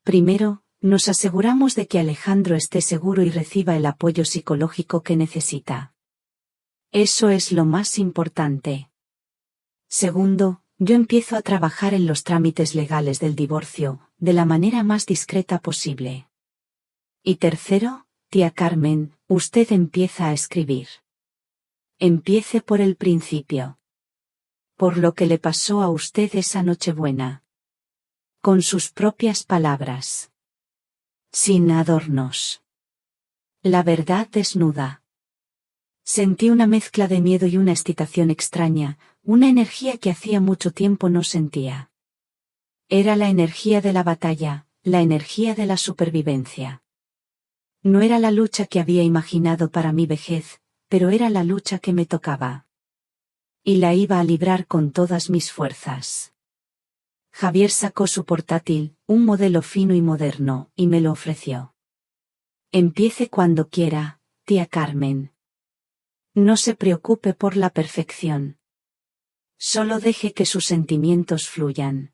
Speaker 1: Primero, nos aseguramos de que Alejandro esté seguro y reciba el apoyo psicológico que necesita. Eso es lo más importante. Segundo, yo empiezo a trabajar en los trámites legales del divorcio, de la manera más discreta posible. Y tercero, tía Carmen, usted empieza a escribir. Empiece por el principio. Por lo que le pasó a usted esa Nochebuena. Con sus propias palabras. Sin adornos. La verdad desnuda. Sentí una mezcla de miedo y una excitación extraña, una energía que hacía mucho tiempo no sentía. Era la energía de la batalla, la energía de la supervivencia. No era la lucha que había imaginado para mi vejez, pero era la lucha que me tocaba. Y la iba a librar con todas mis fuerzas. Javier sacó su portátil, un modelo fino y moderno, y me lo ofreció. Empiece cuando quiera, tía Carmen. No se preocupe por la perfección. Solo deje que sus sentimientos fluyan.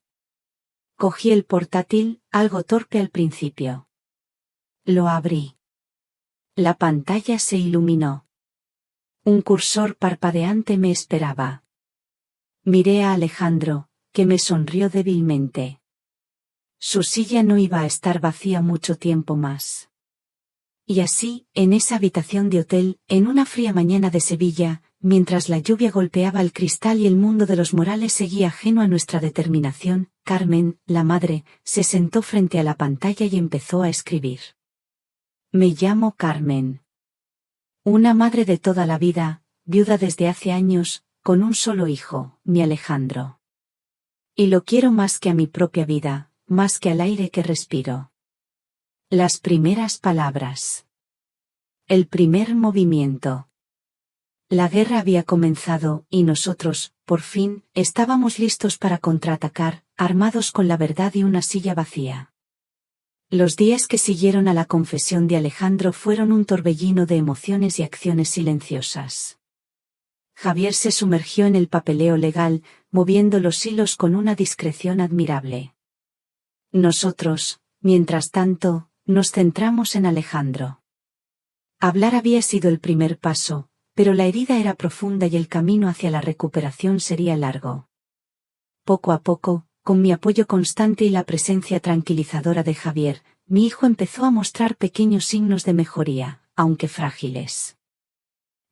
Speaker 1: Cogí el portátil, algo torpe al principio. Lo abrí. La pantalla se iluminó. Un cursor parpadeante me esperaba. Miré a Alejandro, que me sonrió débilmente. Su silla no iba a estar vacía mucho tiempo más. Y así, en esa habitación de hotel, en una fría mañana de Sevilla, mientras la lluvia golpeaba el cristal y el mundo de los Morales seguía ajeno a nuestra determinación, Carmen, la madre, se sentó frente a la pantalla y empezó a escribir. Me llamo Carmen. Una madre de toda la vida, viuda desde hace años, con un solo hijo, mi Alejandro. Y lo quiero más que a mi propia vida, más que al aire que respiro. Las primeras palabras. El primer movimiento. La guerra había comenzado, y nosotros, por fin, estábamos listos para contraatacar, armados con la verdad y una silla vacía. Los días que siguieron a la confesión de Alejandro fueron un torbellino de emociones y acciones silenciosas. Javier se sumergió en el papeleo legal, moviendo los hilos con una discreción admirable. Nosotros, mientras tanto, nos centramos en Alejandro. Hablar había sido el primer paso, pero la herida era profunda y el camino hacia la recuperación sería largo. Poco a poco, con mi apoyo constante y la presencia tranquilizadora de Javier, mi hijo empezó a mostrar pequeños signos de mejoría, aunque frágiles.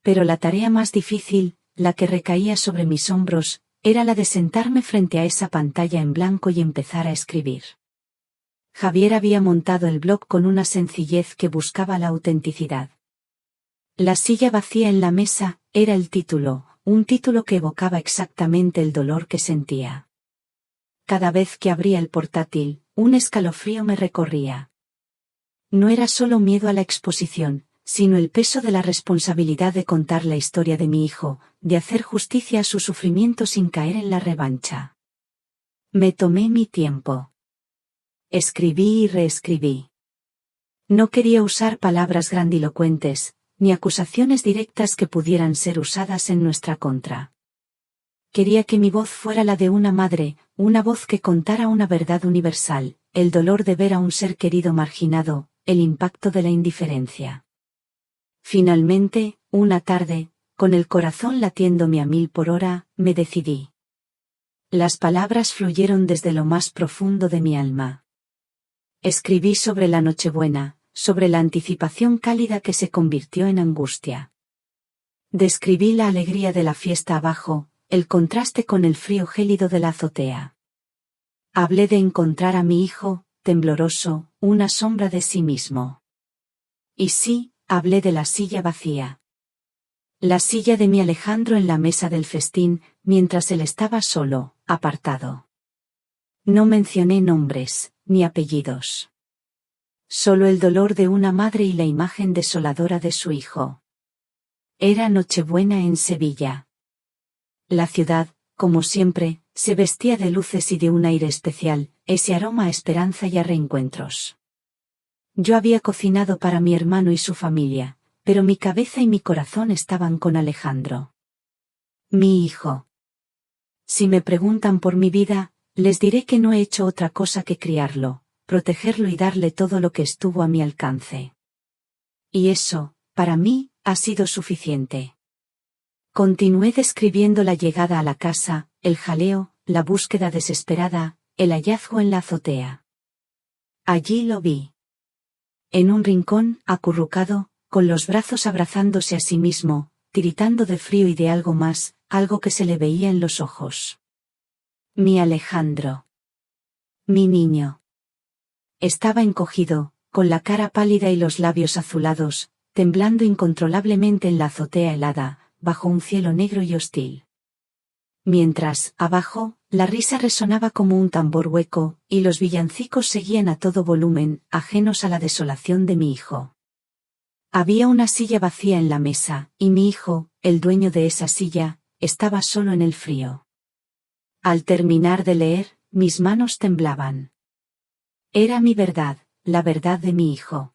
Speaker 1: Pero la tarea más difícil, la que recaía sobre mis hombros, era la de sentarme frente a esa pantalla en blanco y empezar a escribir. Javier había montado el blog con una sencillez que buscaba la autenticidad. La silla vacía en la mesa, era el título, un título que evocaba exactamente el dolor que sentía. Cada vez que abría el portátil, un escalofrío me recorría. No era solo miedo a la exposición, sino el peso de la responsabilidad de contar la historia de mi hijo, de hacer justicia a su sufrimiento sin caer en la revancha. Me tomé mi tiempo. Escribí y reescribí. No quería usar palabras grandilocuentes, ni acusaciones directas que pudieran ser usadas en nuestra contra. Quería que mi voz fuera la de una madre, una voz que contara una verdad universal, el dolor de ver a un ser querido marginado, el impacto de la indiferencia. Finalmente, una tarde, con el corazón latiéndome a 1000 por hora, me decidí. Las palabras fluyeron desde lo más profundo de mi alma. Escribí sobre la Nochebuena, sobre la anticipación cálida que se convirtió en angustia. Describí la alegría de la fiesta abajo, el contraste con el frío gélido de la azotea. Hablé de encontrar a mi hijo, tembloroso, una sombra de sí mismo. Y sí, hablé de la silla vacía. La silla de mi Alejandro en la mesa del festín, mientras él estaba solo, apartado. No mencioné nombres, ni apellidos. Solo el dolor de una madre y la imagen desoladora de su hijo. Era Nochebuena en Sevilla. La ciudad, como siempre, se vestía de luces y de un aire especial, ese aroma a esperanza y a reencuentros. Yo había cocinado para mi hermano y su familia, pero mi cabeza y mi corazón estaban con Alejandro. Mi hijo. Si me preguntan por mi vida, les diré que no he hecho otra cosa que criarlo, protegerlo y darle todo lo que estuvo a mi alcance. Y eso, para mí, ha sido suficiente. Continué describiendo la llegada a la casa, el jaleo, la búsqueda desesperada, el hallazgo en la azotea. Allí lo vi. En un rincón, acurrucado, con los brazos abrazándose a sí mismo, tiritando de frío y de algo más, algo que se le veía en los ojos. Mi Alejandro. Mi niño. Estaba encogido, con la cara pálida y los labios azulados, temblando incontrolablemente en la azotea helada, bajo un cielo negro y hostil. Mientras, abajo, la risa resonaba como un tambor hueco, y los villancicos seguían a todo volumen, ajenos a la desolación de mi hijo. Había una silla vacía en la mesa, y mi hijo, el dueño de esa silla, estaba solo en el frío. Al terminar de leer, mis manos temblaban. Era mi verdad, la verdad de mi hijo.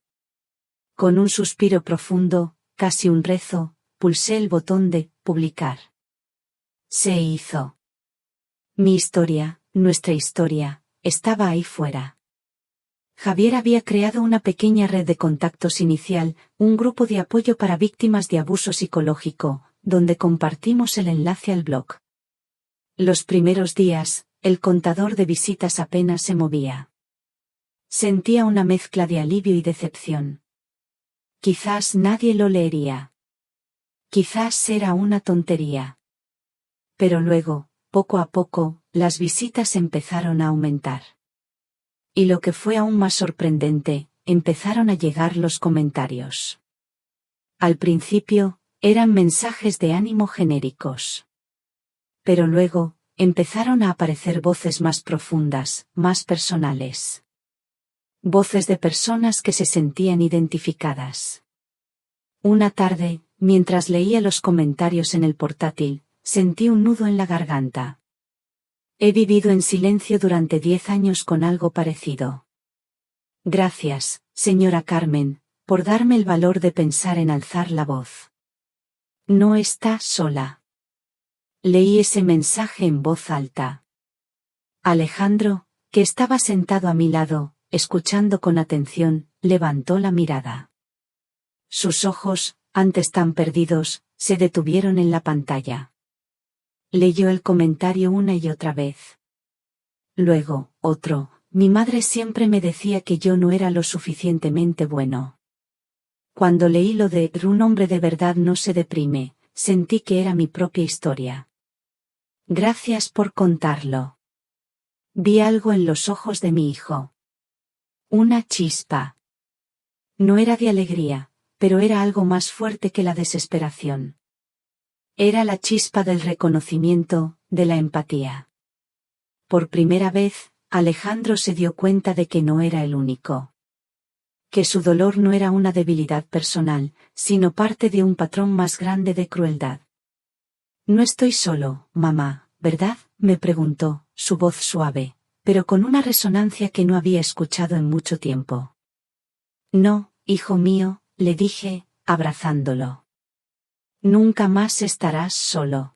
Speaker 1: Con un suspiro profundo, casi un rezo, pulsé el botón de publicar. Se hizo. Mi historia, nuestra historia, estaba ahí fuera. Javier había creado una pequeña red de contactos inicial, un grupo de apoyo para víctimas de abuso psicológico, donde compartimos el enlace al blog. Los primeros días, el contador de visitas apenas se movía. Sentía una mezcla de alivio y decepción. Quizás nadie lo leería. Quizás era una tontería. Pero luego, poco a poco, las visitas empezaron a aumentar. Y lo que fue aún más sorprendente, empezaron a llegar los comentarios. Al principio, eran mensajes de ánimo genéricos. Pero luego, empezaron a aparecer voces más profundas, más personales. Voces de personas que se sentían identificadas. Una tarde, mientras leía los comentarios en el portátil, sentí un nudo en la garganta. He vivido en silencio durante 10 años con algo parecido. Gracias, señora Carmen, por darme el valor de pensar en alzar la voz. No está sola. Leí ese mensaje en voz alta. Alejandro, que estaba sentado a mi lado, escuchando con atención, levantó la mirada. Sus ojos, antes tan perdidos, se detuvieron en la pantalla. Leyó el comentario una y otra vez. Luego, otro: mi madre siempre me decía que yo no era lo suficientemente bueno. Cuando leí lo de un hombre de verdad no se deprime, sentí que era mi propia historia. Gracias por contarlo. Vi algo en los ojos de mi hijo. Una chispa. No era de alegría, pero era algo más fuerte que la desesperación. Era la chispa del reconocimiento, de la empatía. Por primera vez, Alejandro se dio cuenta de que no era el único. Que su dolor no era una debilidad personal, sino parte de un patrón más grande de crueldad. No estoy solo, mamá, ¿verdad?, me preguntó, su voz suave, pero con una resonancia que no había escuchado en mucho tiempo. No, hijo mío, le dije, abrazándolo. Nunca más estarás solo.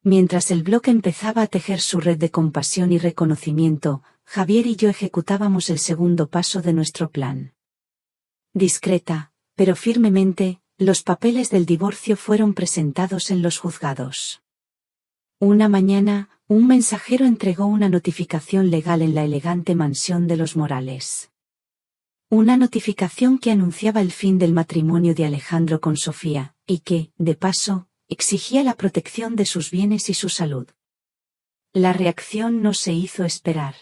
Speaker 1: Mientras el blog empezaba a tejer su red de compasión y reconocimiento, Javier y yo ejecutábamos el segundo paso de nuestro plan. Discreta, pero firmemente, los papeles del divorcio fueron presentados en los juzgados. Una mañana, un mensajero entregó una notificación legal en la elegante mansión de los Morales. Una notificación que anunciaba el fin del matrimonio de Alejandro con Sofía, y que, de paso, exigía la protección de sus bienes y su salud. La reacción no se hizo esperar.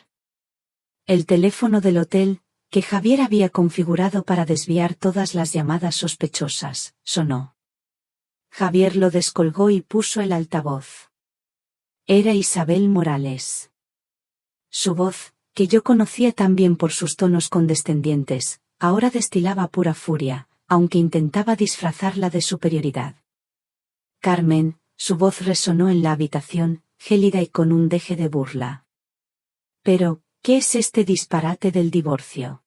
Speaker 1: El teléfono del hotel, que Javier había configurado para desviar todas las llamadas sospechosas, sonó. Javier lo descolgó y puso el altavoz. Era Isabel Morales. Su voz, que yo conocía también por sus tonos condescendientes, ahora destilaba pura furia, aunque intentaba disfrazarla de superioridad. Carmen, su voz resonó en la habitación, gélida y con un deje de burla. Pero, ¿qué es este disparate del divorcio?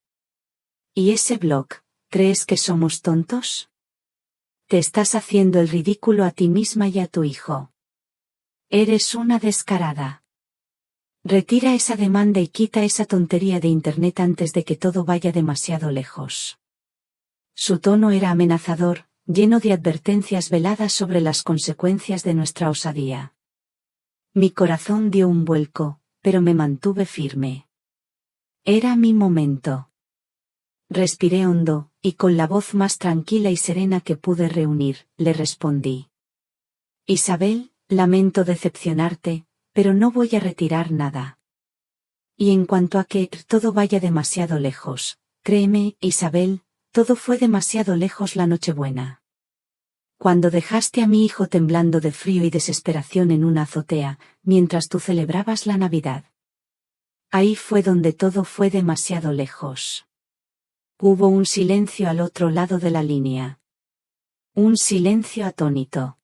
Speaker 1: ¿Y ese blog? ¿Crees que somos tontos? Te estás haciendo el ridículo a ti misma y a tu hijo. Eres una descarada. Retira esa demanda y quita esa tontería de internet antes de que todo vaya demasiado lejos. Su tono era amenazador, lleno de advertencias veladas sobre las consecuencias de nuestra osadía. Mi corazón dio un vuelco, pero me mantuve firme. Era mi momento. Respiré hondo, y con la voz más tranquila y serena que pude reunir, le respondí. Isabel, lamento decepcionarte, pero no voy a retirar nada. Y en cuanto a que todo vaya demasiado lejos, créeme, Isabel, todo fue demasiado lejos la Nochebuena. Cuando dejaste a mi hijo temblando de frío y desesperación en una azotea, mientras tú celebrabas la Navidad. Ahí fue donde todo fue demasiado lejos. Hubo un silencio al otro lado de la línea. Un silencio atónito.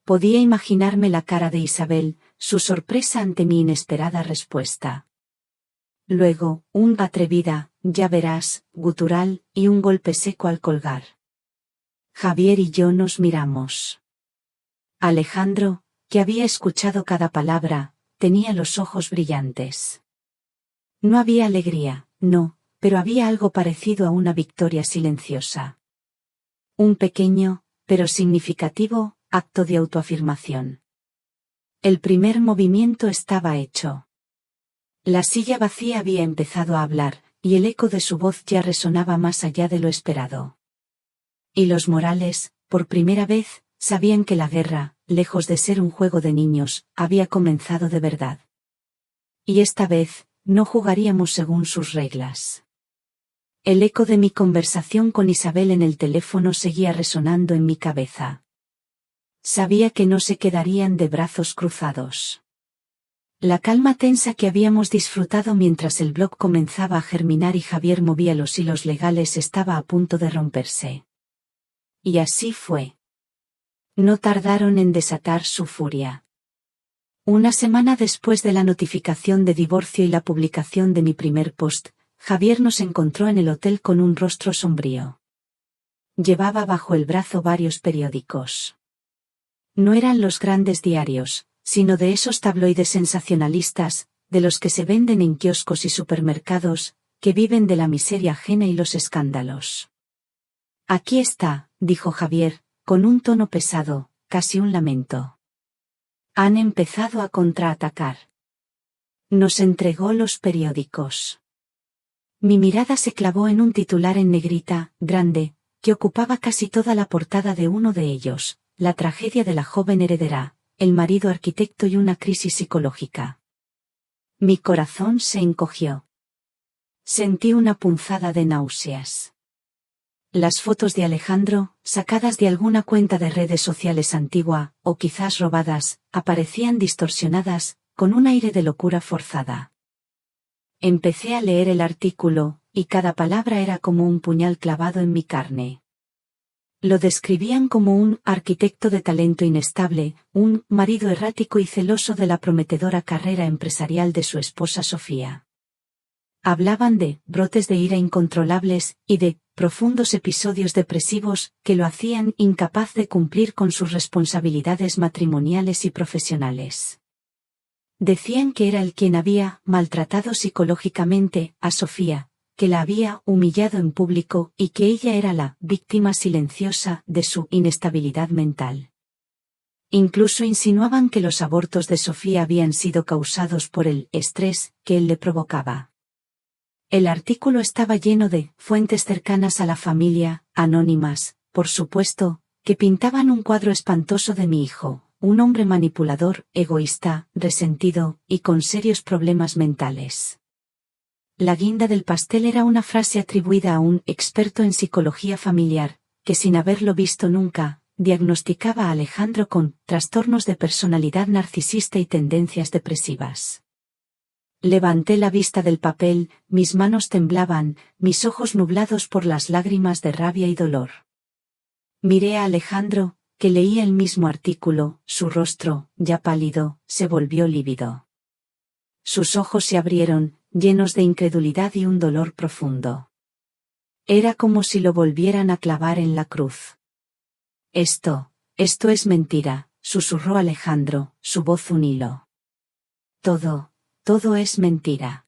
Speaker 1: Podía imaginarme la cara de Isabel, su sorpresa ante mi inesperada respuesta. Luego, un atrevida, ya verás, gutural, y un golpe seco al colgar. Javier y yo nos miramos. Alejandro, que había escuchado cada palabra, tenía los ojos brillantes. No había alegría, no, pero había algo parecido a una victoria silenciosa. Un pequeño, pero significativo, acto de autoafirmación. El primer movimiento estaba hecho. La silla vacía había empezado a hablar, y el eco de su voz ya resonaba más allá de lo esperado. Y los Morales, por primera vez, sabían que la guerra, lejos de ser un juego de niños, había comenzado de verdad. Y esta vez, no jugaríamos según sus reglas. El eco de mi conversación con Isabel en el teléfono seguía resonando en mi cabeza. Sabía que no se quedarían de brazos cruzados. La calma tensa que habíamos disfrutado mientras el blog comenzaba a germinar y Javier movía los hilos legales estaba a punto de romperse. Y así fue. No tardaron en desatar su furia. Una semana después de la notificación de divorcio y la publicación de mi primer post, Javier nos encontró en el hotel con un rostro sombrío. Llevaba bajo el brazo varios periódicos. No eran los grandes diarios, sino de esos tabloides sensacionalistas, de los que se venden en kioscos y supermercados, que viven de la miseria ajena y los escándalos. Aquí está, dijo Javier, con un tono pesado, casi un lamento. Han empezado a contraatacar. Nos entregó los periódicos. Mi mirada se clavó en un titular en negrita, grande, que ocupaba casi toda la portada de uno de ellos, la tragedia de la joven heredera, el marido arquitecto y una crisis psicológica. Mi corazón se encogió. Sentí una punzada de náuseas. Las fotos de Alejandro, sacadas de alguna cuenta de redes sociales antigua, o quizás robadas, aparecían distorsionadas, con un aire de locura forzada. Empecé a leer el artículo, y cada palabra era como un puñal clavado en mi carne. Lo describían como un arquitecto de talento inestable, un marido errático y celoso de la prometedora carrera empresarial de su esposa Sofía. Hablaban de brotes de ira incontrolables y de profundos episodios depresivos que lo hacían incapaz de cumplir con sus responsabilidades matrimoniales y profesionales. Decían que era él quien había maltratado psicológicamente a Sofía, que la había humillado en público y que ella era la víctima silenciosa de su inestabilidad mental. Incluso insinuaban que los abortos de Sofía habían sido causados por el estrés que él le provocaba. El artículo estaba lleno de fuentes cercanas a la familia, anónimas, por supuesto, que pintaban un cuadro espantoso de mi hijo, un hombre manipulador, egoísta, resentido, y con serios problemas mentales. La guinda del pastel era una frase atribuida a un experto en psicología familiar, que sin haberlo visto nunca, diagnosticaba a Alejandro con trastornos de personalidad narcisista y tendencias depresivas. Levanté la vista del papel, mis manos temblaban, mis ojos nublados por las lágrimas de rabia y dolor. Miré a Alejandro, que leía el mismo artículo, su rostro, ya pálido, se volvió lívido. Sus ojos se abrieron, llenos de incredulidad y un dolor profundo. Era como si lo volvieran a clavar en la cruz. Esto es mentira, susurró Alejandro, su voz un hilo. Todo es mentira.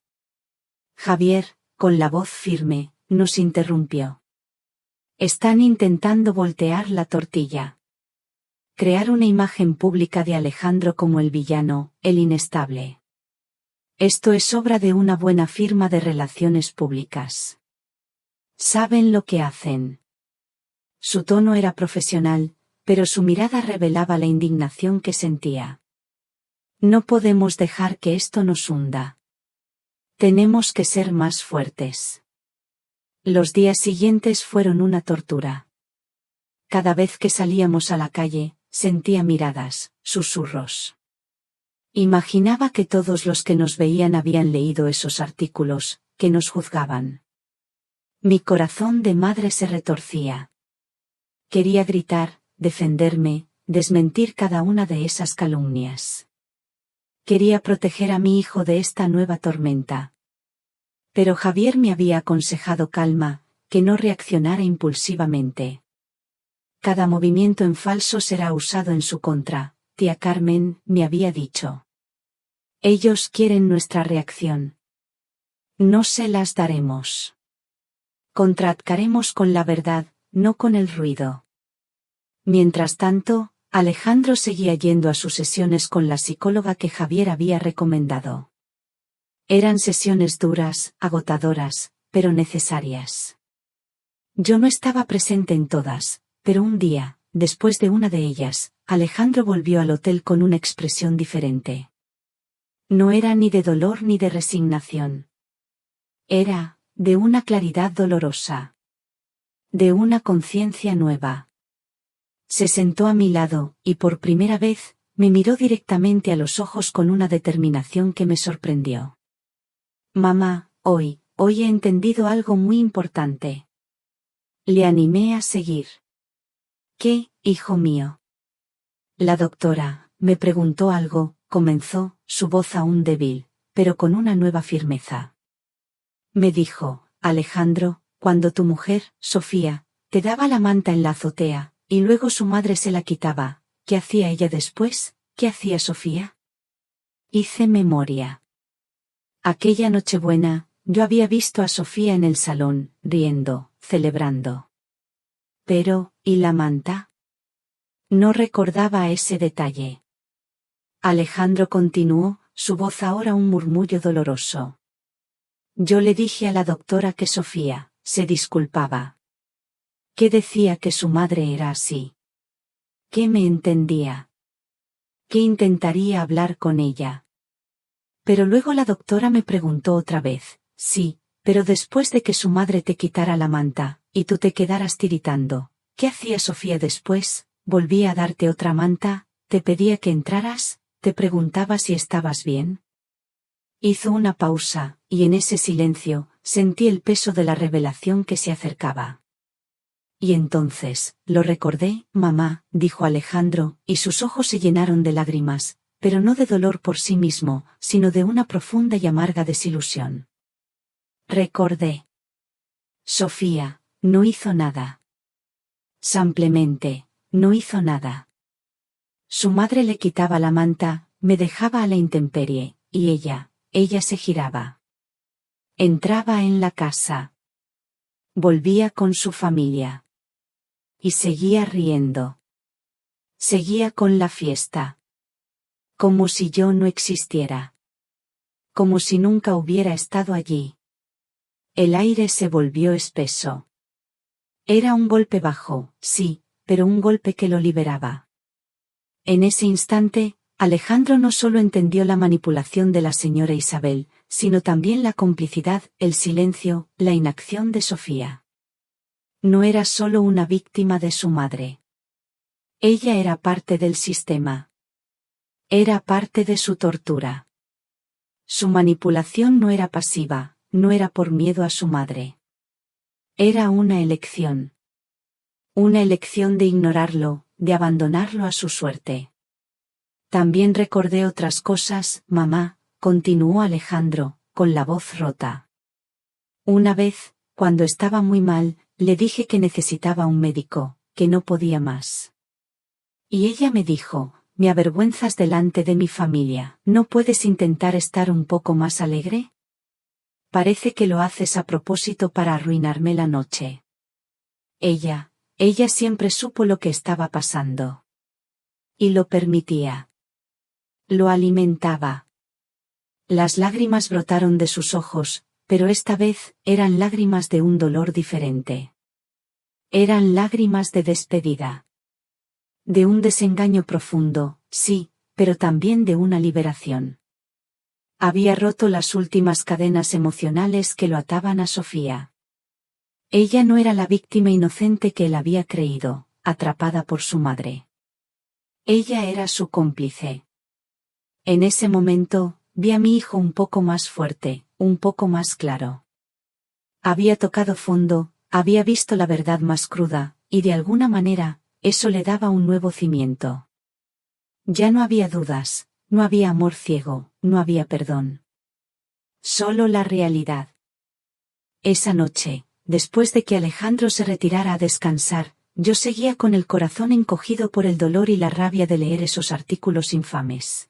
Speaker 1: Javier, con la voz firme, nos interrumpió. Están intentando voltear la tortilla. Crear una imagen pública de Alejandro como el villano, el inestable. Esto es obra de una buena firma de relaciones públicas. Saben lo que hacen. Su tono era profesional, pero su mirada revelaba la indignación que sentía. No podemos dejar que esto nos hunda. Tenemos que ser más fuertes. Los días siguientes fueron una tortura. Cada vez que salíamos a la calle, sentía miradas, susurros. Imaginaba que todos los que nos veían habían leído esos artículos, que nos juzgaban. Mi corazón de madre se retorcía. Quería gritar, defenderme, desmentir cada una de esas calumnias. Quería proteger a mi hijo de esta nueva tormenta. Pero Javier me había aconsejado calma, que no reaccionara impulsivamente. Cada movimiento en falso será usado en su contra, tía Carmen, me había dicho. Ellos quieren nuestra reacción. No se las daremos. Contraatacaremos con la verdad, no con el ruido. Mientras tanto, Alejandro seguía yendo a sus sesiones con la psicóloga que Javier había recomendado. Eran sesiones duras, agotadoras, pero necesarias. Yo no estaba presente en todas, pero un día, después de una de ellas, Alejandro volvió al hotel con una expresión diferente. No era ni de dolor ni de resignación. Era, de una claridad dolorosa. De una conciencia nueva. Se sentó a mi lado, y por primera vez, me miró directamente a los ojos con una determinación que me sorprendió. Mamá, hoy he entendido algo muy importante. Le animé a seguir. ¿Qué, hijo mío? La doctora, me preguntó algo, comenzó, su voz aún débil, pero con una nueva firmeza. Me dijo, Alejandro, cuando tu mujer, Sofía, te daba la manta en la azotea, y luego su madre se la quitaba, ¿qué hacía ella después? ¿Qué hacía Sofía? Hice memoria. Aquella Nochebuena, yo había visto a Sofía en el salón, riendo, celebrando. Pero, ¿y la manta? No recordaba ese detalle. Alejandro continuó, su voz ahora un murmullo doloroso. Yo le dije a la doctora que Sofía, se disculpaba. Que decía que su madre era así. Que me entendía. Que intentaría hablar con ella. Pero luego la doctora me preguntó otra vez, sí, pero después de que su madre te quitara la manta, y tú te quedaras tiritando, ¿qué hacía Sofía después? ¿Volvía a darte otra manta? ¿Te pedía que entraras? ¿Te preguntaba si estabas bien? Hizo una pausa, y en ese silencio, sentí el peso de la revelación que se acercaba. Y entonces, lo recordé, mamá, dijo Alejandro, y sus ojos se llenaron de lágrimas, pero no de dolor por sí mismo, sino de una profunda y amarga desilusión. Recordé. Sofía, no hizo nada. Simplemente, no hizo nada. Su madre le quitaba la manta, me dejaba a la intemperie, y ella se giraba. Entraba en la casa. Volvía con su familia. Y seguía riendo. Seguía con la fiesta. Como si yo no existiera. Como si nunca hubiera estado allí. El aire se volvió espeso. Era un golpe bajo, sí, pero un golpe que lo liberaba. En ese instante, Alejandro no solo entendió la manipulación de la señora Isabel, sino también la complicidad, el silencio, la inacción de Sofía. No era solo una víctima de su madre. Ella era parte del sistema. Era parte de su tortura. Su manipulación no era pasiva, no era por miedo a su madre. Era una elección. Una elección de ignorarlo, de abandonarlo a su suerte. También recordé otras cosas, mamá, continuó Alejandro, con la voz rota. Una vez, cuando estaba muy mal, le dije que necesitaba un médico, que no podía más. Y ella me dijo, me avergüenzas delante de mi familia, ¿no puedes intentar estar un poco más alegre? Parece que lo haces a propósito para arruinarme la noche. Ella siempre supo lo que estaba pasando. Y lo permitía. Lo alimentaba. Las lágrimas brotaron de sus ojos, pero esta vez eran lágrimas de un dolor diferente. Eran lágrimas de despedida. De un desengaño profundo, sí, pero también de una liberación. Había roto las últimas cadenas emocionales que lo ataban a Sofía. Ella no era la víctima inocente que él había creído, atrapada por su madre. Ella era su cómplice. En ese momento, vi a mi hijo un poco más fuerte, un poco más claro. Había tocado fondo, había visto la verdad más cruda, y de alguna manera, eso le daba un nuevo cimiento. Ya no había dudas, no había amor ciego, no había perdón. Solo la realidad. Esa noche, después de que Alejandro se retirara a descansar, yo seguía con el corazón encogido por el dolor y la rabia de leer esos artículos infames.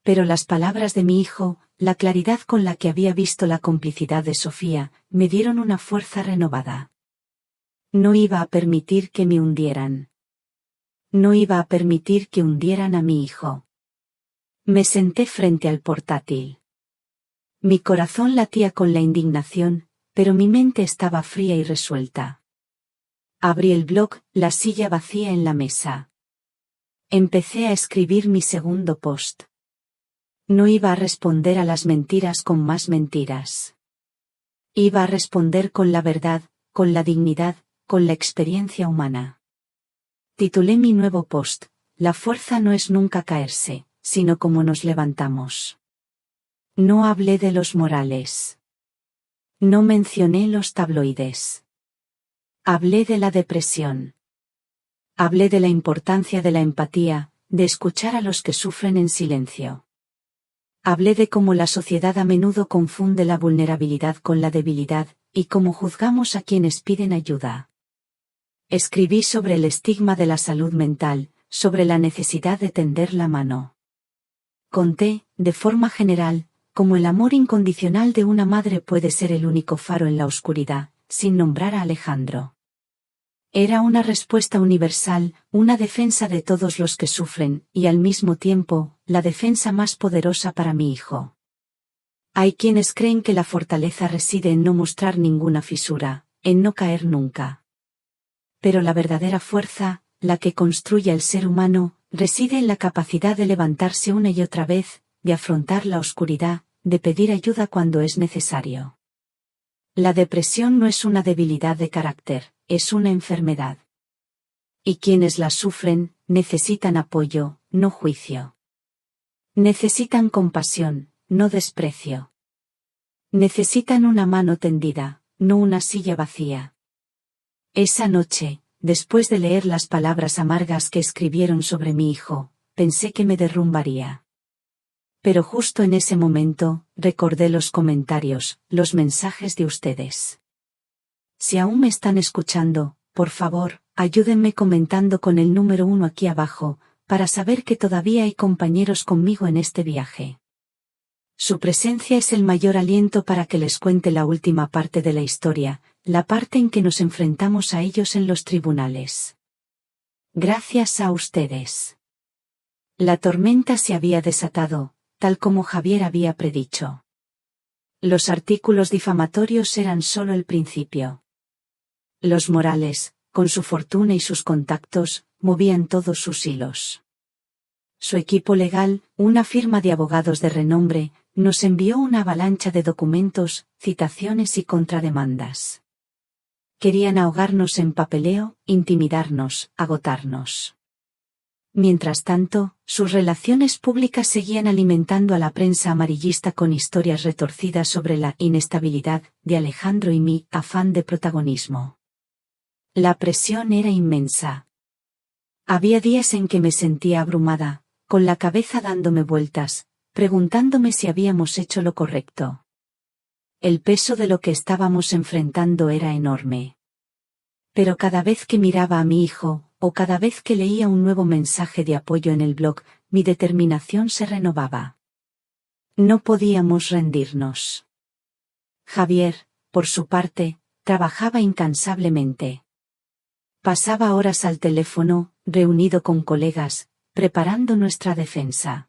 Speaker 1: Pero las palabras de mi hijo, la claridad con la que había visto la complicidad de Sofía, me dieron una fuerza renovada. No iba a permitir que me hundieran. No iba a permitir que hundieran a mi hijo. Me senté frente al portátil. Mi corazón latía con la indignación, pero mi mente estaba fría y resuelta. Abrí el blog, la silla vacía en la mesa. Empecé a escribir mi segundo post. No iba a responder a las mentiras con más mentiras. Iba a responder con la verdad, con la dignidad, con la experiencia humana. Titulé mi nuevo post, La fuerza no es nunca caerse, sino cómo nos levantamos. No hablé de los morales. No mencioné los tabloides. Hablé de la depresión. Hablé de la importancia de la empatía, de escuchar a los que sufren en silencio. Hablé de cómo la sociedad a menudo confunde la vulnerabilidad con la debilidad, y cómo juzgamos a quienes piden ayuda. Escribí sobre el estigma de la salud mental, sobre la necesidad de tender la mano. Conté, de forma general, cómo el amor incondicional de una madre puede ser el único faro en la oscuridad, sin nombrar a Alejandro. Era una respuesta universal, una defensa de todos los que sufren, y al mismo tiempo, la defensa más poderosa para mi hijo. Hay quienes creen que la fortaleza reside en no mostrar ninguna fisura, en no caer nunca. Pero la verdadera fuerza, la que construye al ser humano, reside en la capacidad de levantarse una y otra vez, de afrontar la oscuridad, de pedir ayuda cuando es necesario. La depresión no es una debilidad de carácter, es una enfermedad. Y quienes la sufren, necesitan apoyo, no juicio. Necesitan compasión, no desprecio. Necesitan una mano tendida, no una silla vacía. Esa noche, después de leer las palabras amargas que escribieron sobre mi hijo, pensé que me derrumbaría. Pero justo en ese momento, recordé los comentarios, los mensajes de ustedes. Si aún me están escuchando, por favor, ayúdenme comentando con el número 1 aquí abajo, para saber que todavía hay compañeros conmigo en este viaje. Su presencia es el mayor aliento para que les cuente la última parte de la historia, la parte en que nos enfrentamos a ellos en los tribunales. Gracias a ustedes. La tormenta se había desatado, tal como Javier había predicho. Los artículos difamatorios eran solo el principio. Los Morales, con su fortuna y sus contactos, movían todos sus hilos. Su equipo legal, una firma de abogados de renombre, nos envió una avalancha de documentos, citaciones y contrademandas. Querían ahogarnos en papeleo, intimidarnos, agotarnos. Mientras tanto, sus relaciones públicas seguían alimentando a la prensa amarillista con historias retorcidas sobre la inestabilidad de Alejandro y mi afán de protagonismo. La presión era inmensa. Había días en que me sentía abrumada, con la cabeza dándome vueltas, preguntándome si habíamos hecho lo correcto. El peso de lo que estábamos enfrentando era enorme. Pero cada vez que miraba a mi hijo, o cada vez que leía un nuevo mensaje de apoyo en el blog, mi determinación se renovaba. No podíamos rendirnos. Javier, por su parte, trabajaba incansablemente. Pasaba horas al teléfono, reunido con colegas, preparando nuestra defensa.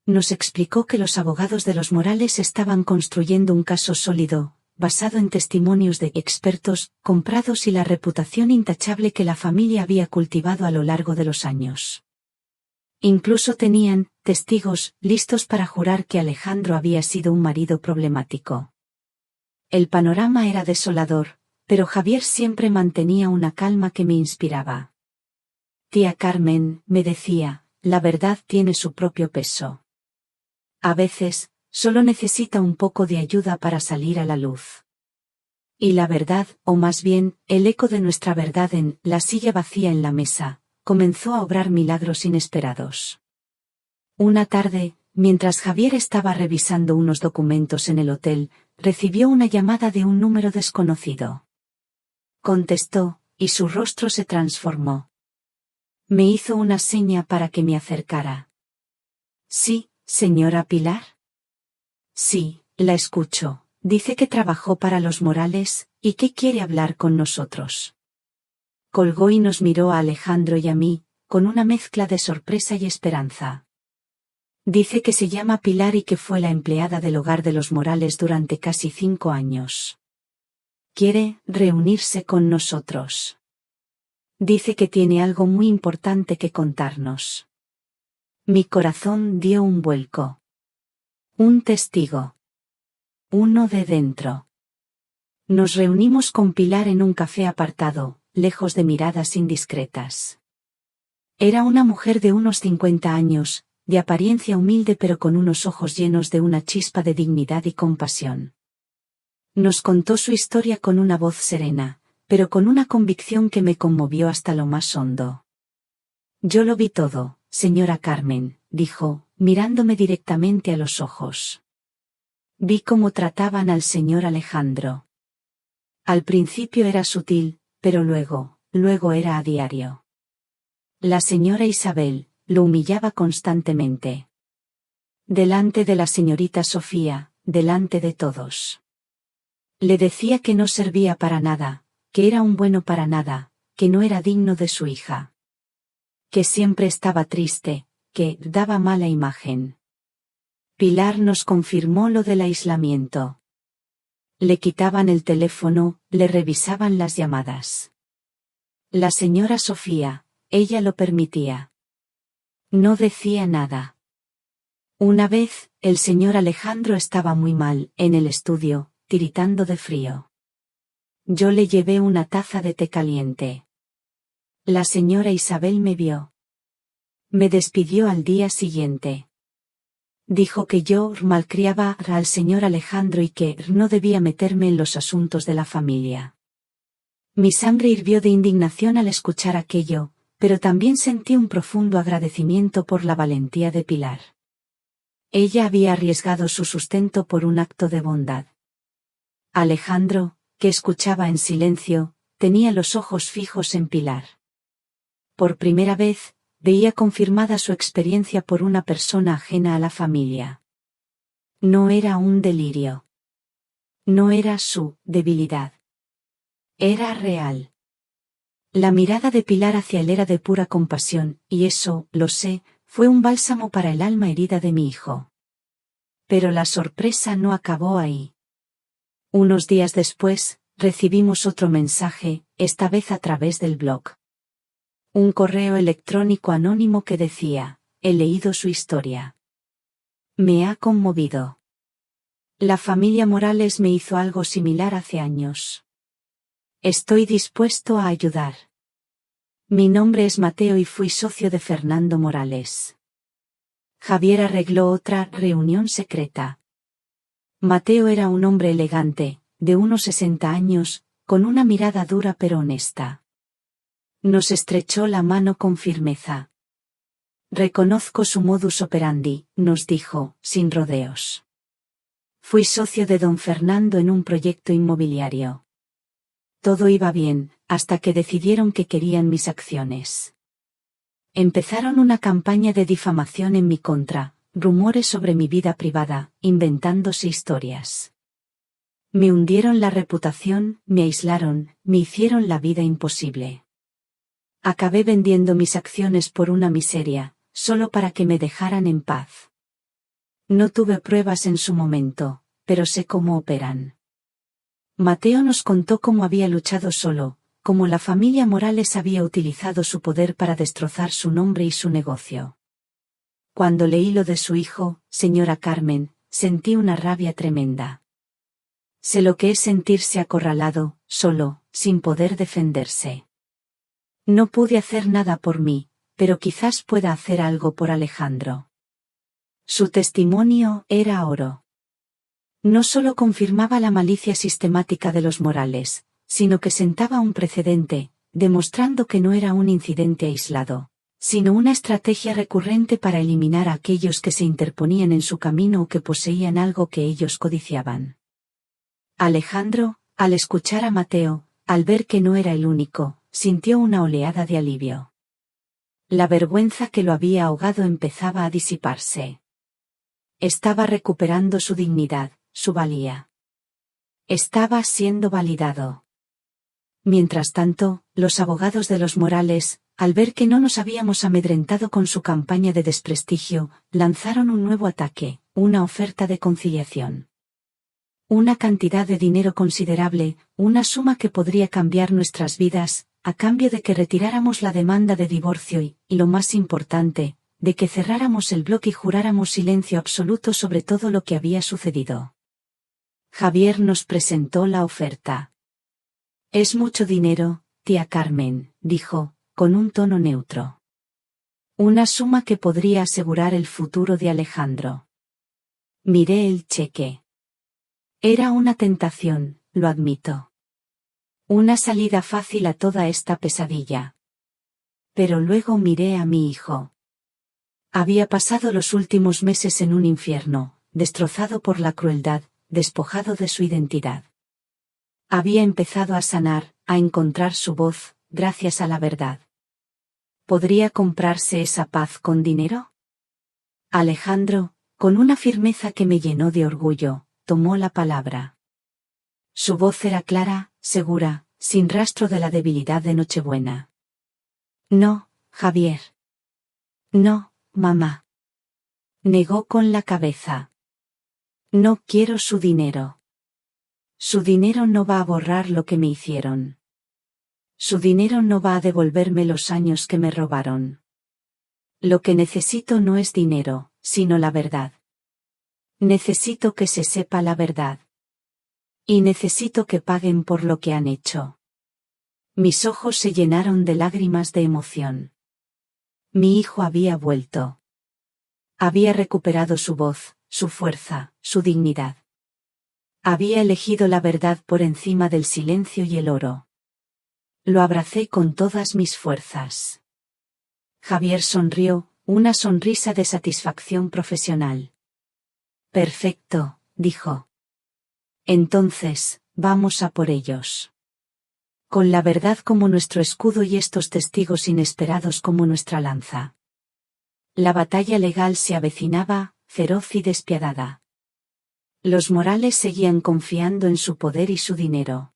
Speaker 1: Nos explicó que los abogados de los Morales estaban construyendo un caso sólido, basado en testimonios de expertos, comprados y la reputación intachable que la familia había cultivado a lo largo de los años. Incluso tenían testigos listos para jurar que Alejandro había sido un marido problemático. El panorama era desolador, pero Javier siempre mantenía una calma que me inspiraba. Tía Carmen, me decía, la verdad tiene su propio peso. A veces, solo necesita un poco de ayuda para salir a la luz. Y la verdad, o más bien, el eco de nuestra verdad en la silla vacía en la mesa, comenzó a obrar milagros inesperados. Una tarde, mientras Javier estaba revisando unos documentos en el hotel, recibió una llamada de un número desconocido. Contestó, y su rostro se transformó. Me hizo una seña para que me acercara. Sí, señora Pilar. Sí, la escucho. Dice que trabajó para los Morales, y que quiere hablar con nosotros. Colgó y nos miró a Alejandro y a mí, con una mezcla de sorpresa y esperanza. Dice que se llama Pilar y que fue la empleada del hogar de los Morales durante casi 5 años. Quiere reunirse con nosotros. Dice que tiene algo muy importante que contarnos. Mi corazón dio un vuelco. Un testigo. Uno de dentro. Nos reunimos con Pilar en un café apartado, lejos de miradas indiscretas. Era una mujer de unos 50 años, de apariencia humilde pero con unos ojos llenos de una chispa de dignidad y compasión. Nos contó su historia con una voz serena, pero con una convicción que me conmovió hasta lo más hondo. Yo lo vi todo, señora Carmen, dijo, mirándome directamente a los ojos. Vi cómo trataban al señor Alejandro. Al principio era sutil, pero luego era a diario. La señora Isabel lo humillaba constantemente. Delante de la señorita Sofía, delante de todos. Le decía que no servía para nada, que era un bueno para nada, que no era digno de su hija. Que siempre estaba triste, que daba mala imagen. Pilar nos confirmó lo del aislamiento. Le quitaban el teléfono, le revisaban las llamadas. La señora Sofía, ella lo permitía. No decía nada. Una vez, el señor Alejandro estaba muy mal, en el estudio, tiritando de frío. Yo le llevé una taza de té caliente. La señora Isabel me vio. Me despidió al día siguiente. Dijo que yo malcriaba al señor Alejandro y que no debía meterme en los asuntos de la familia. Mi sangre hirvió de indignación al escuchar aquello, pero también sentí un profundo agradecimiento por la valentía de Pilar. Ella había arriesgado su sustento por un acto de bondad. Alejandro, que escuchaba en silencio, tenía los ojos fijos en Pilar. Por primera vez, veía confirmada su experiencia por una persona ajena a la familia. No era un delirio. No era su debilidad. Era real. La mirada de Pilar hacia él era de pura compasión, y eso, lo sé, fue un bálsamo para el alma herida de mi hijo. Pero la sorpresa no acabó ahí. Unos días después, recibimos otro mensaje, esta vez a través del blog. Un correo electrónico anónimo que decía, he leído su historia. Me ha conmovido. La familia Morales me hizo algo similar hace años. Estoy dispuesto a ayudar. Mi nombre es Mateo y fui socio de Fernando Morales. Javier arregló otra reunión secreta. Mateo era un hombre elegante, de unos 60 años, con una mirada dura pero honesta. Nos estrechó la mano con firmeza. Reconozco su modus operandi, nos dijo, sin rodeos. Fui socio de don Fernando en un proyecto inmobiliario. Todo iba bien, hasta que decidieron que querían mis acciones. Empezaron una campaña de difamación en mi contra, rumores sobre mi vida privada, inventándose historias. Me hundieron la reputación, me aislaron, me hicieron la vida imposible. Acabé vendiendo mis acciones por una miseria, solo para que me dejaran en paz. No tuve pruebas en su momento, pero sé cómo operan. Mateo nos contó cómo había luchado solo, cómo la familia Morales había utilizado su poder para destrozar su nombre y su negocio. Cuando leí lo de su hijo, señora Carmen, sentí una rabia tremenda. Sé lo que es sentirse acorralado, solo, sin poder defenderse. No pude hacer nada por mí, pero quizás pueda hacer algo por Alejandro. Su testimonio era oro. No solo confirmaba la malicia sistemática de los Morales, sino que sentaba un precedente, demostrando que no era un incidente aislado, sino una estrategia recurrente para eliminar a aquellos que se interponían en su camino o que poseían algo que ellos codiciaban. Alejandro, al escuchar a Mateo, al ver que no era el único, sintió una oleada de alivio. La vergüenza que lo había ahogado empezaba a disiparse. Estaba recuperando su dignidad, su valía. Estaba siendo validado. Mientras tanto, los abogados de los Morales, al ver que no nos habíamos amedrentado con su campaña de desprestigio, lanzaron un nuevo ataque, una oferta de conciliación. Una cantidad de dinero considerable, una suma que podría cambiar nuestras vidas, a cambio de que retiráramos la demanda de divorcio y, lo más importante, de que cerráramos el blog y juráramos silencio absoluto sobre todo lo que había sucedido. Javier nos presentó la oferta. «Es mucho dinero, tía Carmen», dijo, con un tono neutro. «Una suma que podría asegurar el futuro de Alejandro». Miré el cheque. Era una tentación, lo admito. Una salida fácil a toda esta pesadilla. Pero luego miré a mi hijo. Había pasado los últimos meses en un infierno, destrozado por la crueldad, despojado de su identidad. Había empezado a sanar, a encontrar su voz, gracias a la verdad. ¿Podría comprarse esa paz con dinero? Alejandro, con una firmeza que me llenó de orgullo, tomó la palabra. Su voz era clara, segura, sin rastro de la debilidad de Nochebuena. «No, Javier». «No, mamá». Negó con la cabeza. «No quiero su dinero. Su dinero no va a borrar lo que me hicieron. Su dinero no va a devolverme los años que me robaron. Lo que necesito no es dinero, sino la verdad. Necesito que se sepa la verdad. Y necesito que paguen por lo que han hecho». Mis ojos se llenaron de lágrimas de emoción. Mi hijo había vuelto. Había recuperado su voz, su fuerza, su dignidad. Había elegido la verdad por encima del silencio y el oro. Lo abracé con todas mis fuerzas. Javier sonrió, una sonrisa de satisfacción profesional. «Perfecto», dijo. «Entonces, vamos a por ellos. Con la verdad como nuestro escudo y estos testigos inesperados como nuestra lanza». La batalla legal se avecinaba, feroz y despiadada. Los Morales seguían confiando en su poder y su dinero.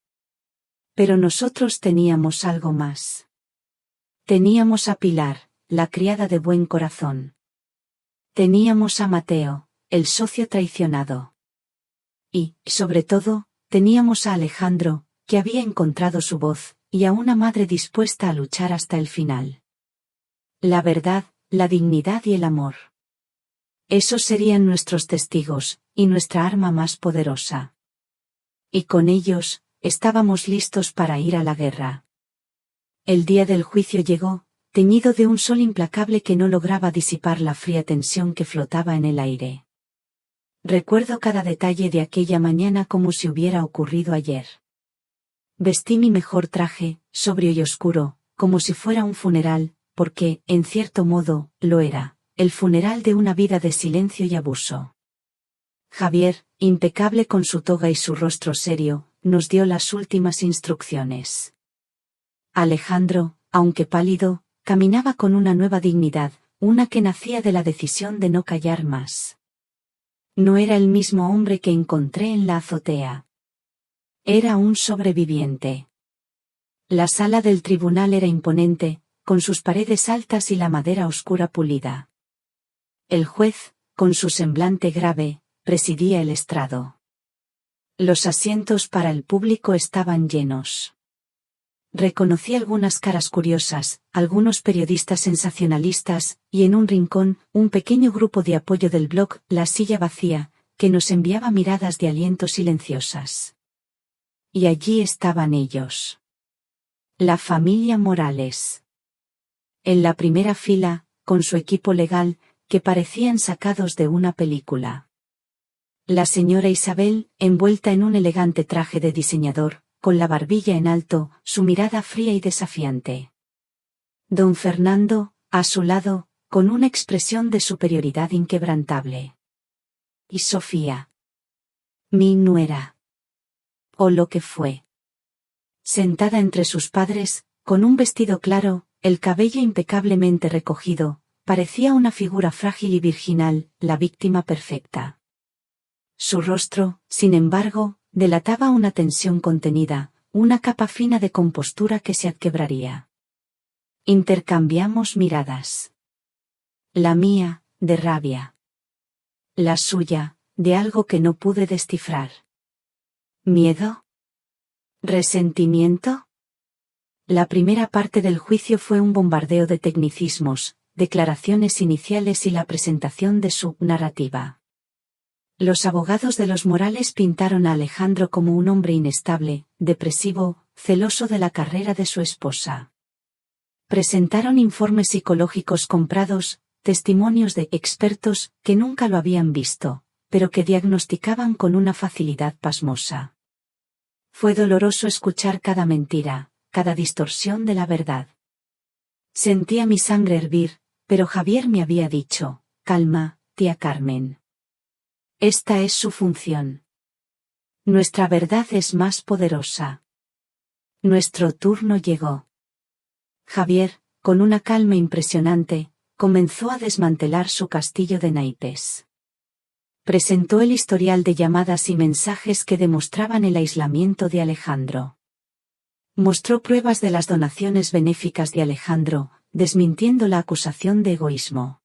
Speaker 1: Pero nosotros teníamos algo más. Teníamos a Pilar, la criada de buen corazón. Teníamos a Mateo, el socio traicionado. Y, sobre todo, teníamos a Alejandro, que había encontrado su voz, y a una madre dispuesta a luchar hasta el final. La verdad, la dignidad y el amor. Esos serían nuestros testigos, y nuestra arma más poderosa. Y con ellos, estábamos listos para ir a la guerra. El día del juicio llegó, teñido de un sol implacable que no lograba disipar la fría tensión que flotaba en el aire. Recuerdo cada detalle de aquella mañana como si hubiera ocurrido ayer. Vestí mi mejor traje, sobrio y oscuro, como si fuera un funeral, porque, en cierto modo, lo era. El funeral de una vida de silencio y abuso. Javier, impecable con su toga y su rostro serio, nos dio las últimas instrucciones. Alejandro, aunque pálido, caminaba con una nueva dignidad, una que nacía de la decisión de no callar más. No era el mismo hombre que encontré en la azotea. Era un sobreviviente. La sala del tribunal era imponente, con sus paredes altas y la madera oscura pulida. El juez, con su semblante grave, presidía el estrado. Los asientos para el público estaban llenos. Reconocí algunas caras curiosas, algunos periodistas sensacionalistas, y en un rincón, un pequeño grupo de apoyo del blog, La Silla Vacía, que nos enviaba miradas de aliento silenciosas. Y allí estaban ellos. La familia Morales. En la primera fila, con su equipo legal, que parecían sacados de una película. La señora Isabel, envuelta en un elegante traje de diseñador, con la barbilla en alto, su mirada fría y desafiante. Don Fernando, a su lado, con una expresión de superioridad inquebrantable. Y Sofía. Mi nuera. O lo que fue. Sentada entre sus padres, con un vestido claro, el cabello impecablemente recogido, parecía una figura frágil y virginal, la víctima perfecta. Su rostro, sin embargo, delataba una tensión contenida, una capa fina de compostura que se quebraría. Intercambiamos miradas. La mía, de rabia. La suya, de algo que no pude descifrar. ¿Miedo? ¿Resentimiento? La primera parte del juicio fue un bombardeo de tecnicismos, declaraciones iniciales y la presentación de su narrativa. Los abogados de los Morales pintaron a Alejandro como un hombre inestable, depresivo, celoso de la carrera de su esposa. Presentaron informes psicológicos comprados, testimonios de expertos que nunca lo habían visto, pero que diagnosticaban con una facilidad pasmosa. Fue doloroso escuchar cada mentira, cada distorsión de la verdad. Sentía mi sangre hervir, pero Javier me había dicho, calma, tía Carmen. Esta es su función. Nuestra verdad es más poderosa. Nuestro turno llegó. Javier, con una calma impresionante, comenzó a desmantelar su castillo de naipes. Presentó el historial de llamadas y mensajes que demostraban el aislamiento de Alejandro. Mostró pruebas de las donaciones benéficas de Alejandro, desmintiendo la acusación de egoísmo.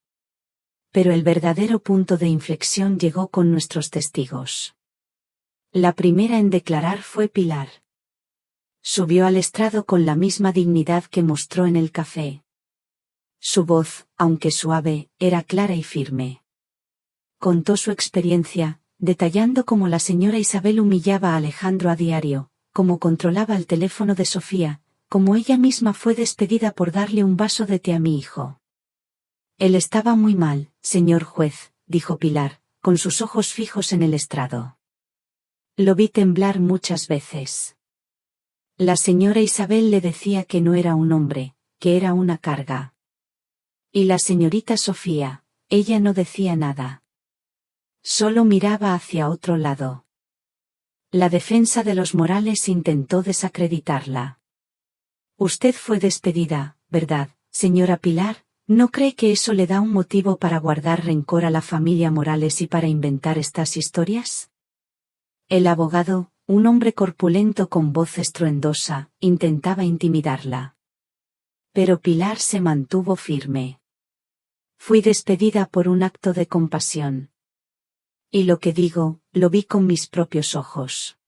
Speaker 1: Pero el verdadero punto de inflexión llegó con nuestros testigos. La primera en declarar fue Pilar. Subió al estrado con la misma dignidad que mostró en el café. Su voz, aunque suave, era clara y firme. Contó su experiencia, detallando cómo la señora Isabel humillaba a Alejandro a diario, cómo controlaba el teléfono de Sofía, cómo ella misma fue despedida por darle un vaso de té a mi hijo. Él estaba muy mal, señor juez, dijo Pilar, con sus ojos fijos en el estrado. Lo vi temblar muchas veces. La señora Isabel le decía que no era un hombre, que era una carga. Y la señorita Sofía, ella no decía nada. Solo miraba hacia otro lado. La defensa de los Morales intentó desacreditarla. Usted fue despedida, ¿verdad, señora Pilar? ¿No cree que eso le da un motivo para guardar rencor a la familia Morales y para inventar estas historias? El abogado, un hombre corpulento con voz estruendosa, intentaba intimidarla. Pero Pilar se mantuvo firme. Fui despedida por un acto de compasión. Y lo que digo, lo vi con mis propios ojos.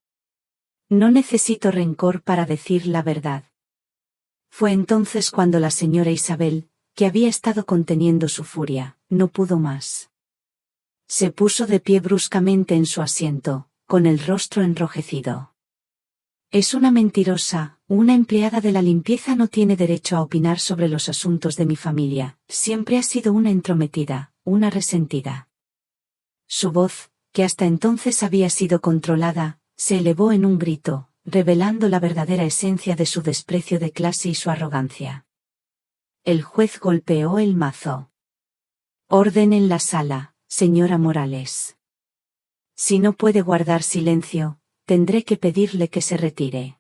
Speaker 1: No necesito rencor para decir la verdad. Fue entonces cuando la señora Isabel, que había estado conteniendo su furia, no pudo más. Se puso de pie bruscamente en su asiento, con el rostro enrojecido. Es una mentirosa, una empleada de la limpieza no tiene derecho a opinar sobre los asuntos de mi familia, siempre ha sido una entrometida, una resentida. Su voz, que hasta entonces había sido controlada, se elevó en un grito, revelando la verdadera esencia de su desprecio de clase y su arrogancia. El juez golpeó el mazo. Orden en la sala, señora Morales. Si no puede guardar silencio, tendré que pedirle que se retire.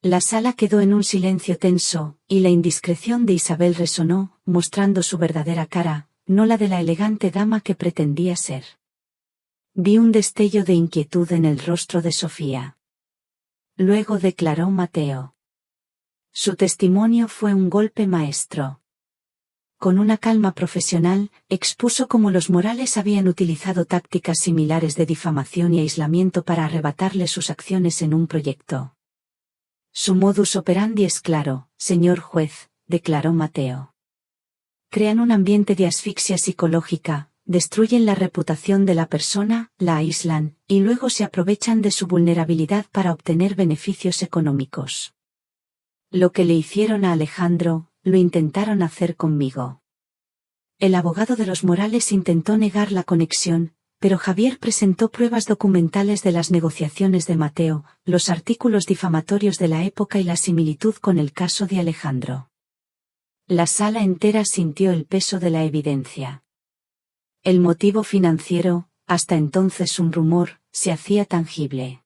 Speaker 1: La sala quedó en un silencio tenso, y la indiscreción de Isabel resonó, mostrando su verdadera cara, no la de la elegante dama que pretendía ser. Vi un destello de inquietud en el rostro de Sofía. Luego declaró Mateo. Su testimonio fue un golpe maestro. Con una calma profesional, expuso cómo los Morales habían utilizado tácticas similares de difamación y aislamiento para arrebatarle sus acciones en un proyecto. Su modus operandi es claro, señor juez, declaró Mateo. Crean un ambiente de asfixia psicológica, destruyen la reputación de la persona, la aíslan, y luego se aprovechan de su vulnerabilidad para obtener beneficios económicos. Lo que le hicieron a Alejandro, lo intentaron hacer conmigo. El abogado de los Morales intentó negar la conexión, pero Javier presentó pruebas documentales de las negociaciones de Mateo, los artículos difamatorios de la época y la similitud con el caso de Alejandro. La sala entera sintió el peso de la evidencia. El motivo financiero, hasta entonces un rumor, se hacía tangible.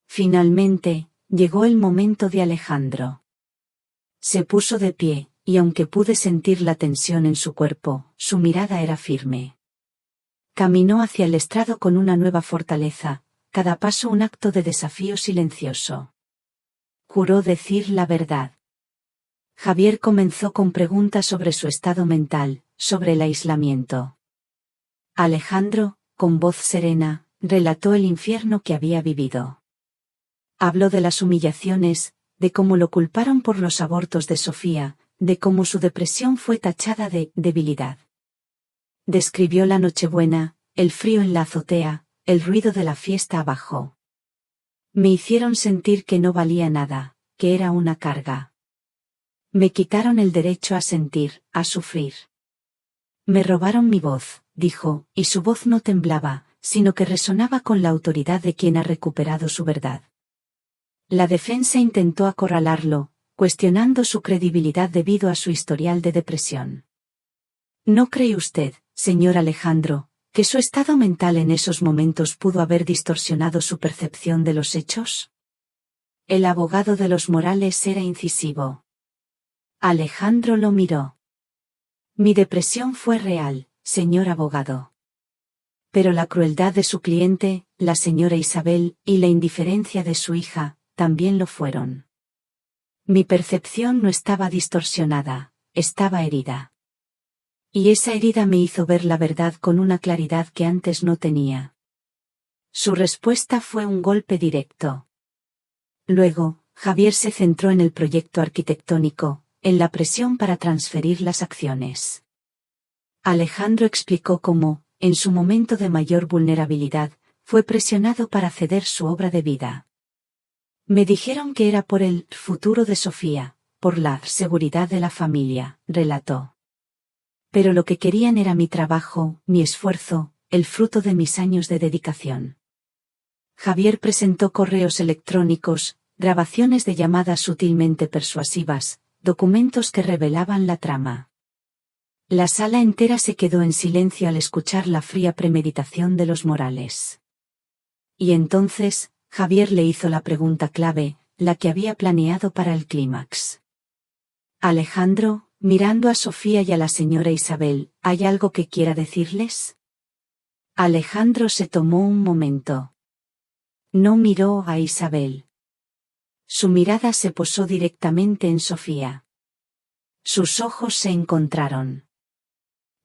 Speaker 1: Finalmente, llegó el momento de Alejandro. Se puso de pie, y aunque pude sentir la tensión en su cuerpo, su mirada era firme. Caminó hacia el estrado con una nueva fortaleza, cada paso un acto de desafío silencioso. Juró decir la verdad. Javier comenzó con preguntas sobre su estado mental, sobre el aislamiento. Alejandro, con voz serena, relató el infierno que había vivido. Habló de las humillaciones, de cómo lo culparon por los abortos de Sofía, de cómo su depresión fue tachada de debilidad. Describió la Nochebuena, el frío en la azotea, el ruido de la fiesta abajo. Me hicieron sentir que no valía nada, que era una carga. Me quitaron el derecho a sentir, a sufrir. Me robaron mi voz, dijo, y su voz no temblaba, sino que resonaba con la autoridad de quien ha recuperado su verdad. La defensa intentó acorralarlo, cuestionando su credibilidad debido a su historial de depresión. ¿No cree usted, señor Alejandro, que su estado mental en esos momentos pudo haber distorsionado su percepción de los hechos? El abogado de los Morales era incisivo. Alejandro lo miró. Mi depresión fue real, señor abogado. Pero la crueldad de su cliente, la señora Isabel, y la indiferencia de su hija, también lo fueron. Mi percepción no estaba distorsionada, estaba herida. Y esa herida me hizo ver la verdad con una claridad que antes no tenía. Su respuesta fue un golpe directo. Luego, Javier se centró en el proyecto arquitectónico, en la presión para transferir las acciones. Alejandro explicó cómo, en su momento de mayor vulnerabilidad, fue presionado para ceder su obra de vida. Me dijeron que era por el futuro de Sofía, por la seguridad de la familia, relató. Pero lo que querían era mi trabajo, mi esfuerzo, el fruto de mis años de dedicación. Javier presentó correos electrónicos, grabaciones de llamadas sutilmente persuasivas, documentos que revelaban la trama. La sala entera se quedó en silencio al escuchar la fría premeditación de los Morales. Y entonces, Javier le hizo la pregunta clave, la que había planeado para el clímax. Alejandro, mirando a Sofía y a la señora Isabel, ¿hay algo que quiera decirles? Alejandro se tomó un momento. No miró a Isabel. Su mirada se posó directamente en Sofía. Sus ojos se encontraron.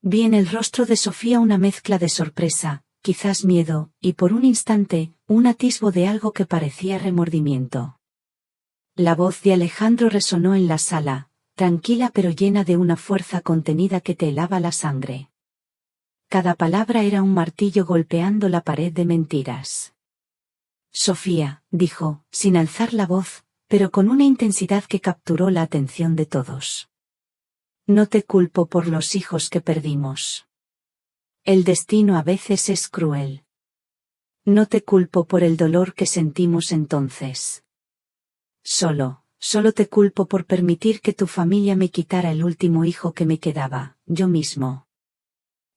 Speaker 1: Vi en el rostro de Sofía una mezcla de sorpresa, quizás miedo, y por un instante, un atisbo de algo que parecía remordimiento. La voz de Alejandro resonó en la sala, tranquila pero llena de una fuerza contenida que te helaba la sangre. Cada palabra era un martillo golpeando la pared de mentiras. Sofía, dijo, sin alzar la voz, pero con una intensidad que capturó la atención de todos. No te culpo por los hijos que perdimos. El destino a veces es cruel. No te culpo por el dolor que sentimos entonces. Solo te culpo por permitir que tu familia me quitara el último hijo que me quedaba, yo mismo.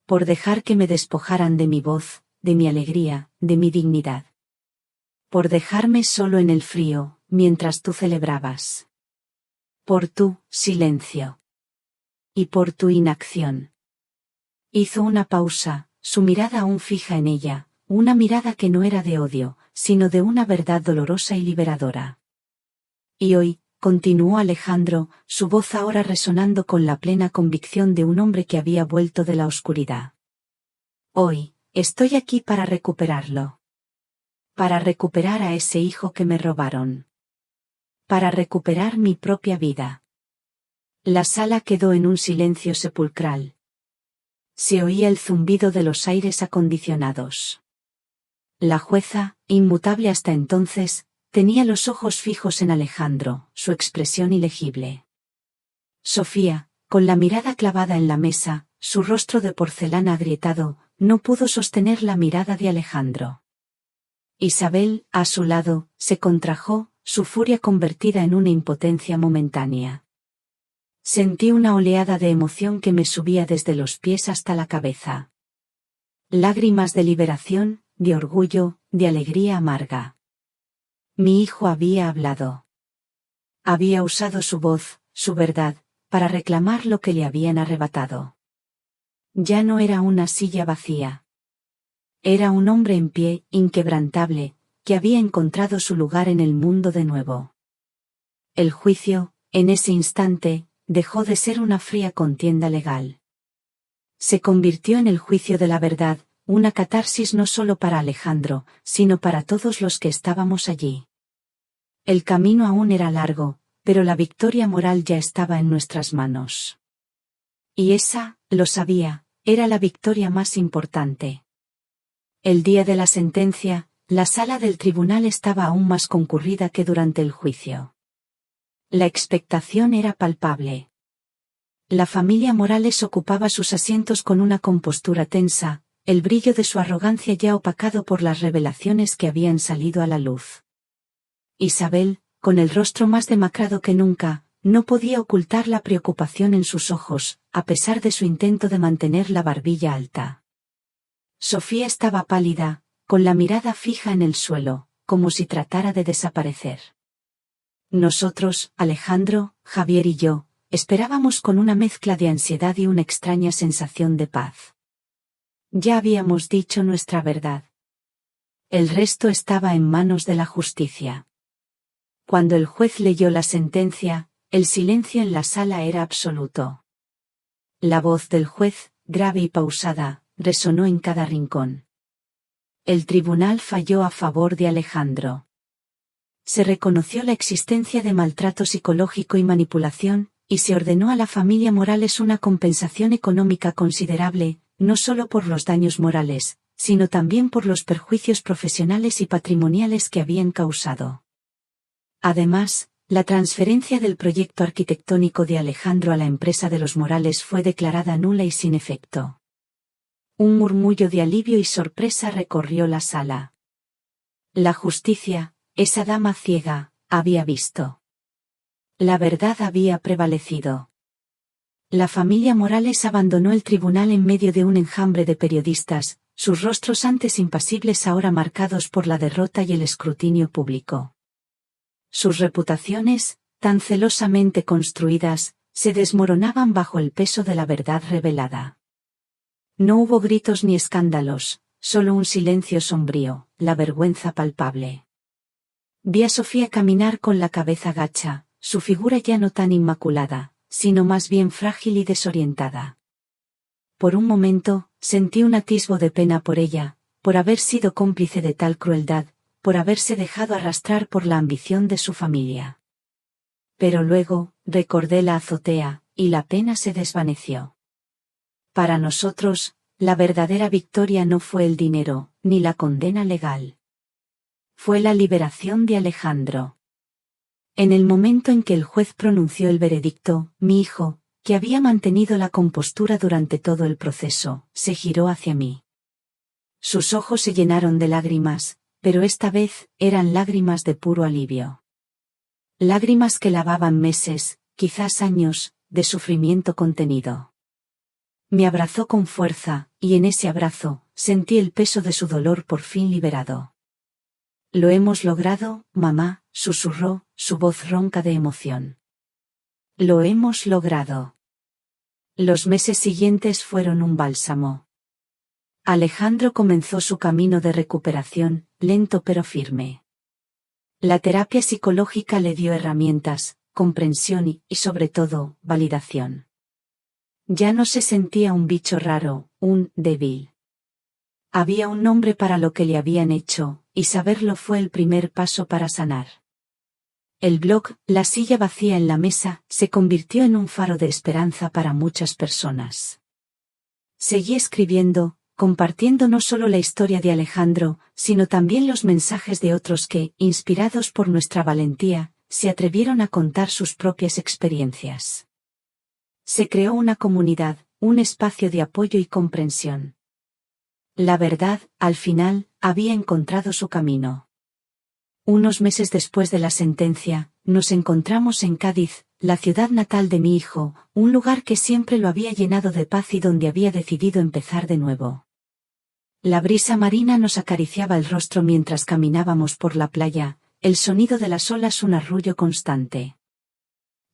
Speaker 1: Por dejar que me despojaran de mi voz, de mi alegría, de mi dignidad. Por dejarme solo en el frío, mientras tú celebrabas. Por tu silencio. Y por tu inacción. Hizo una pausa, su mirada aún fija en ella, una mirada que no era de odio, sino de una verdad dolorosa y liberadora. Y hoy, continuó Alejandro, su voz ahora resonando con la plena convicción de un hombre que había vuelto de la oscuridad. Hoy, estoy aquí para recuperarlo. Para recuperar a ese hijo que me robaron. Para recuperar mi propia vida. La sala quedó en un silencio sepulcral. Se oía el zumbido de los aires acondicionados. La jueza, inmutable hasta entonces, tenía los ojos fijos en Alejandro, su expresión ilegible. Sofía, con la mirada clavada en la mesa, su rostro de porcelana agrietado, no pudo sostener la mirada de Alejandro. Isabel, a su lado, se contrajo, su furia convertida en una impotencia momentánea. Sentí una oleada de emoción que me subía desde los pies hasta la cabeza. Lágrimas de liberación, de orgullo, de alegría amarga. Mi hijo había hablado. Había usado su voz, su verdad, para reclamar lo que le habían arrebatado. Ya no era una silla vacía. Era un hombre en pie, inquebrantable, que había encontrado su lugar en el mundo de nuevo. El juicio, en ese instante, dejó de ser una fría contienda legal. Se convirtió en el juicio de la verdad, una catarsis no solo para Alejandro, sino para todos los que estábamos allí. El camino aún era largo, pero la victoria moral ya estaba en nuestras manos. Y esa, lo sabía, era la victoria más importante. El día de la sentencia, la sala del tribunal estaba aún más concurrida que durante el juicio. La expectación era palpable. La familia Morales ocupaba sus asientos con una compostura tensa, el brillo de su arrogancia ya opacado por las revelaciones que habían salido a la luz. Isabel, con el rostro más demacrado que nunca, no podía ocultar la preocupación en sus ojos, a pesar de su intento de mantener la barbilla alta. Sofía estaba pálida, con la mirada fija en el suelo, como si tratara de desaparecer. Nosotros, Alejandro, Javier y yo, esperábamos con una mezcla de ansiedad y una extraña sensación de paz. Ya habíamos dicho nuestra verdad. El resto estaba en manos de la justicia. Cuando el juez leyó la sentencia, el silencio en la sala era absoluto. La voz del juez, grave y pausada, resonó en cada rincón. El tribunal falló a favor de Alejandro. Se reconoció la existencia de maltrato psicológico y manipulación, y se ordenó a la familia Morales una compensación económica considerable, no solo por los daños morales, sino también por los perjuicios profesionales y patrimoniales que habían causado. Además, la transferencia del proyecto arquitectónico de Alejandro a la empresa de los Morales fue declarada nula y sin efecto. Un murmullo de alivio y sorpresa recorrió la sala. La justicia, esa dama ciega, había visto. La verdad había prevalecido. La familia Morales abandonó el tribunal en medio de un enjambre de periodistas, sus rostros antes impasibles ahora marcados por la derrota y el escrutinio público. Sus reputaciones, tan celosamente construidas, se desmoronaban bajo el peso de la verdad revelada. No hubo gritos ni escándalos, solo un silencio sombrío, la vergüenza palpable. Vi a Sofía caminar con la cabeza gacha, su figura ya no tan inmaculada, sino más bien frágil y desorientada. Por un momento, sentí un atisbo de pena por ella, por haber sido cómplice de tal crueldad, por haberse dejado arrastrar por la ambición de su familia. Pero luego, recordé la azotea, y la pena se desvaneció. Para nosotros, la verdadera victoria no fue el dinero, ni la condena legal. Fue la liberación de Alejandro. En el momento en que el juez pronunció el veredicto, mi hijo, que había mantenido la compostura durante todo el proceso, se giró hacia mí. Sus ojos se llenaron de lágrimas, pero esta vez eran lágrimas de puro alivio. Lágrimas que lavaban meses, quizás años, de sufrimiento contenido. Me abrazó con fuerza, y en ese abrazo, sentí el peso de su dolor por fin liberado. «Lo hemos logrado, mamá», susurró, su voz ronca de emoción. «Lo hemos logrado». Los meses siguientes fueron un bálsamo. Alejandro comenzó su camino de recuperación, lento pero firme. La terapia psicológica le dio herramientas, comprensión y sobre todo, validación. Ya no se sentía un bicho raro, un débil. Había un nombre para lo que le habían hecho, y saberlo fue el primer paso para sanar. El blog, la silla vacía en la mesa, se convirtió en un faro de esperanza para muchas personas. Seguí escribiendo, compartiendo no solo la historia de Alejandro, sino también los mensajes de otros que, inspirados por nuestra valentía, se atrevieron a contar sus propias experiencias. Se creó una comunidad, un espacio de apoyo y comprensión. La verdad, al final, había encontrado su camino. Unos meses después de la sentencia, nos encontramos en Cádiz, la ciudad natal de mi hijo, un lugar que siempre lo había llenado de paz y donde había decidido empezar de nuevo. La brisa marina nos acariciaba el rostro mientras caminábamos por la playa, el sonido de las olas un arrullo constante.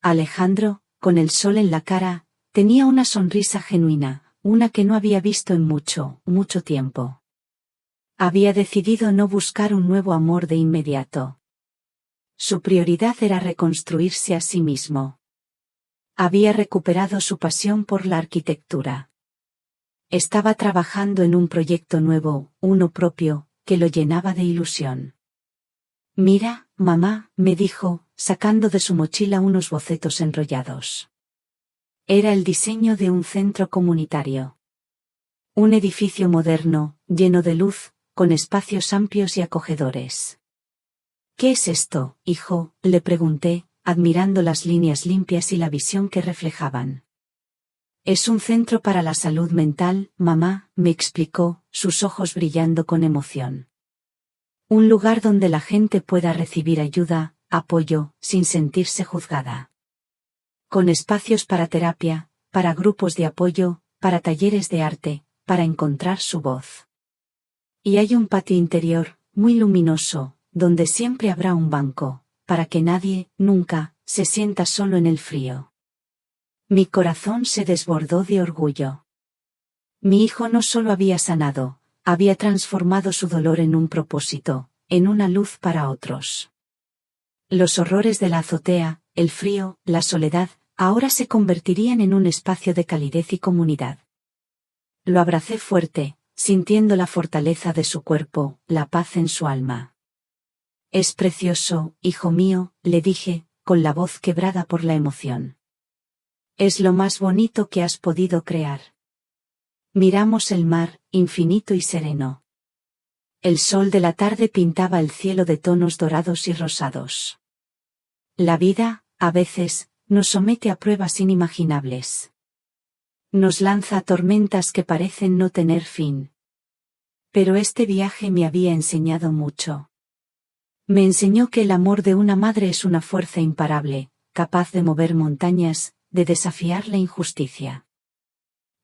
Speaker 1: Alejandro, con el sol en la cara, tenía una sonrisa genuina, una que no había visto en mucho, mucho tiempo. Había decidido no buscar un nuevo amor de inmediato. Su prioridad era reconstruirse a sí mismo. Había recuperado su pasión por la arquitectura. Estaba trabajando en un proyecto nuevo, uno propio, que lo llenaba de ilusión. Mira, mamá, me dijo, sacando de su mochila unos bocetos enrollados. Era el diseño de un centro comunitario. Un edificio moderno, lleno de luz, con espacios amplios y acogedores. ¿Qué es esto, hijo?, le pregunté, admirando las líneas limpias y la visión que reflejaban. Es un centro para la salud mental, mamá, me explicó, sus ojos brillando con emoción. Un lugar donde la gente pueda recibir ayuda, apoyo, sin sentirse juzgada. Con espacios para terapia, para grupos de apoyo, para talleres de arte, para encontrar su voz. Y hay un patio interior, muy luminoso, donde siempre habrá un banco, para que nadie, nunca, se sienta solo en el frío. Mi corazón se desbordó de orgullo. Mi hijo no solo había sanado, había transformado su dolor en un propósito, en una luz para otros. Los horrores de la azotea, el frío, la soledad, ahora se convertirían en un espacio de calidez y comunidad. Lo abracé fuerte, sintiendo la fortaleza de su cuerpo, la paz en su alma. Es precioso, hijo mío, le dije, con la voz quebrada por la emoción. Es lo más bonito que has podido crear. Miramos el mar, infinito y sereno. El sol de la tarde pintaba el cielo de tonos dorados y rosados. La vida, a veces, nos somete a pruebas inimaginables. Nos lanza a tormentas que parecen no tener fin. Pero este viaje me había enseñado mucho. Me enseñó que el amor de una madre es una fuerza imparable, capaz de mover montañas, de desafiar la injusticia.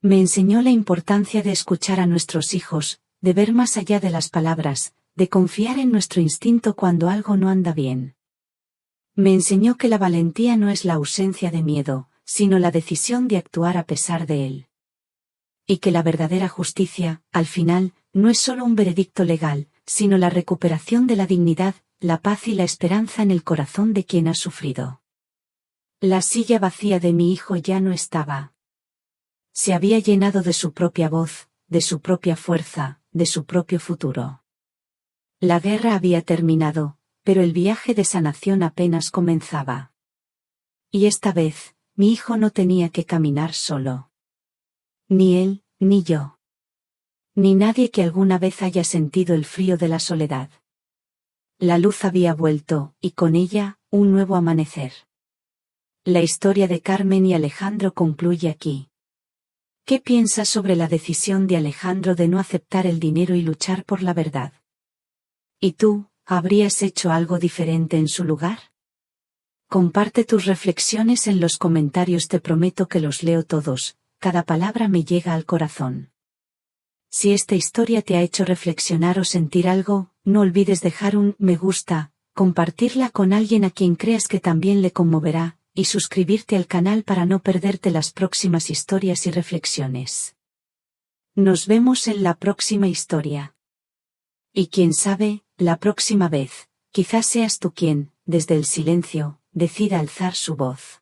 Speaker 1: Me enseñó la importancia de escuchar a nuestros hijos, de ver más allá de las palabras, de confiar en nuestro instinto cuando algo no anda bien. Me enseñó que la valentía no es la ausencia de miedo, sino la decisión de actuar a pesar de él. Y que la verdadera justicia, al final, no es solo un veredicto legal, sino la recuperación de la dignidad, la paz y la esperanza en el corazón de quien ha sufrido. La silla vacía de mi hijo ya no estaba. Se había llenado de su propia voz, de su propia fuerza, de su propio futuro. La guerra había terminado, pero el viaje de sanación apenas comenzaba. Y esta vez, mi hijo no tenía que caminar solo. Ni él, ni yo. Ni nadie que alguna vez haya sentido el frío de la soledad. La luz había vuelto, y con ella, un nuevo amanecer. La historia de Carmen y Alejandro concluye aquí. ¿Qué piensas sobre la decisión de Alejandro de no aceptar el dinero y luchar por la verdad? ¿Y tú, habrías hecho algo diferente en su lugar? Comparte tus reflexiones en los comentarios, te prometo que los leo todos, cada palabra me llega al corazón. Si esta historia te ha hecho reflexionar o sentir algo, no olvides dejar un me gusta, compartirla con alguien a quien creas que también le conmoverá, y suscribirte al canal para no perderte las próximas historias y reflexiones. Nos vemos en la próxima historia. Y quién sabe, la próxima vez, quizás seas tú quien, desde el silencio, decida alzar su voz.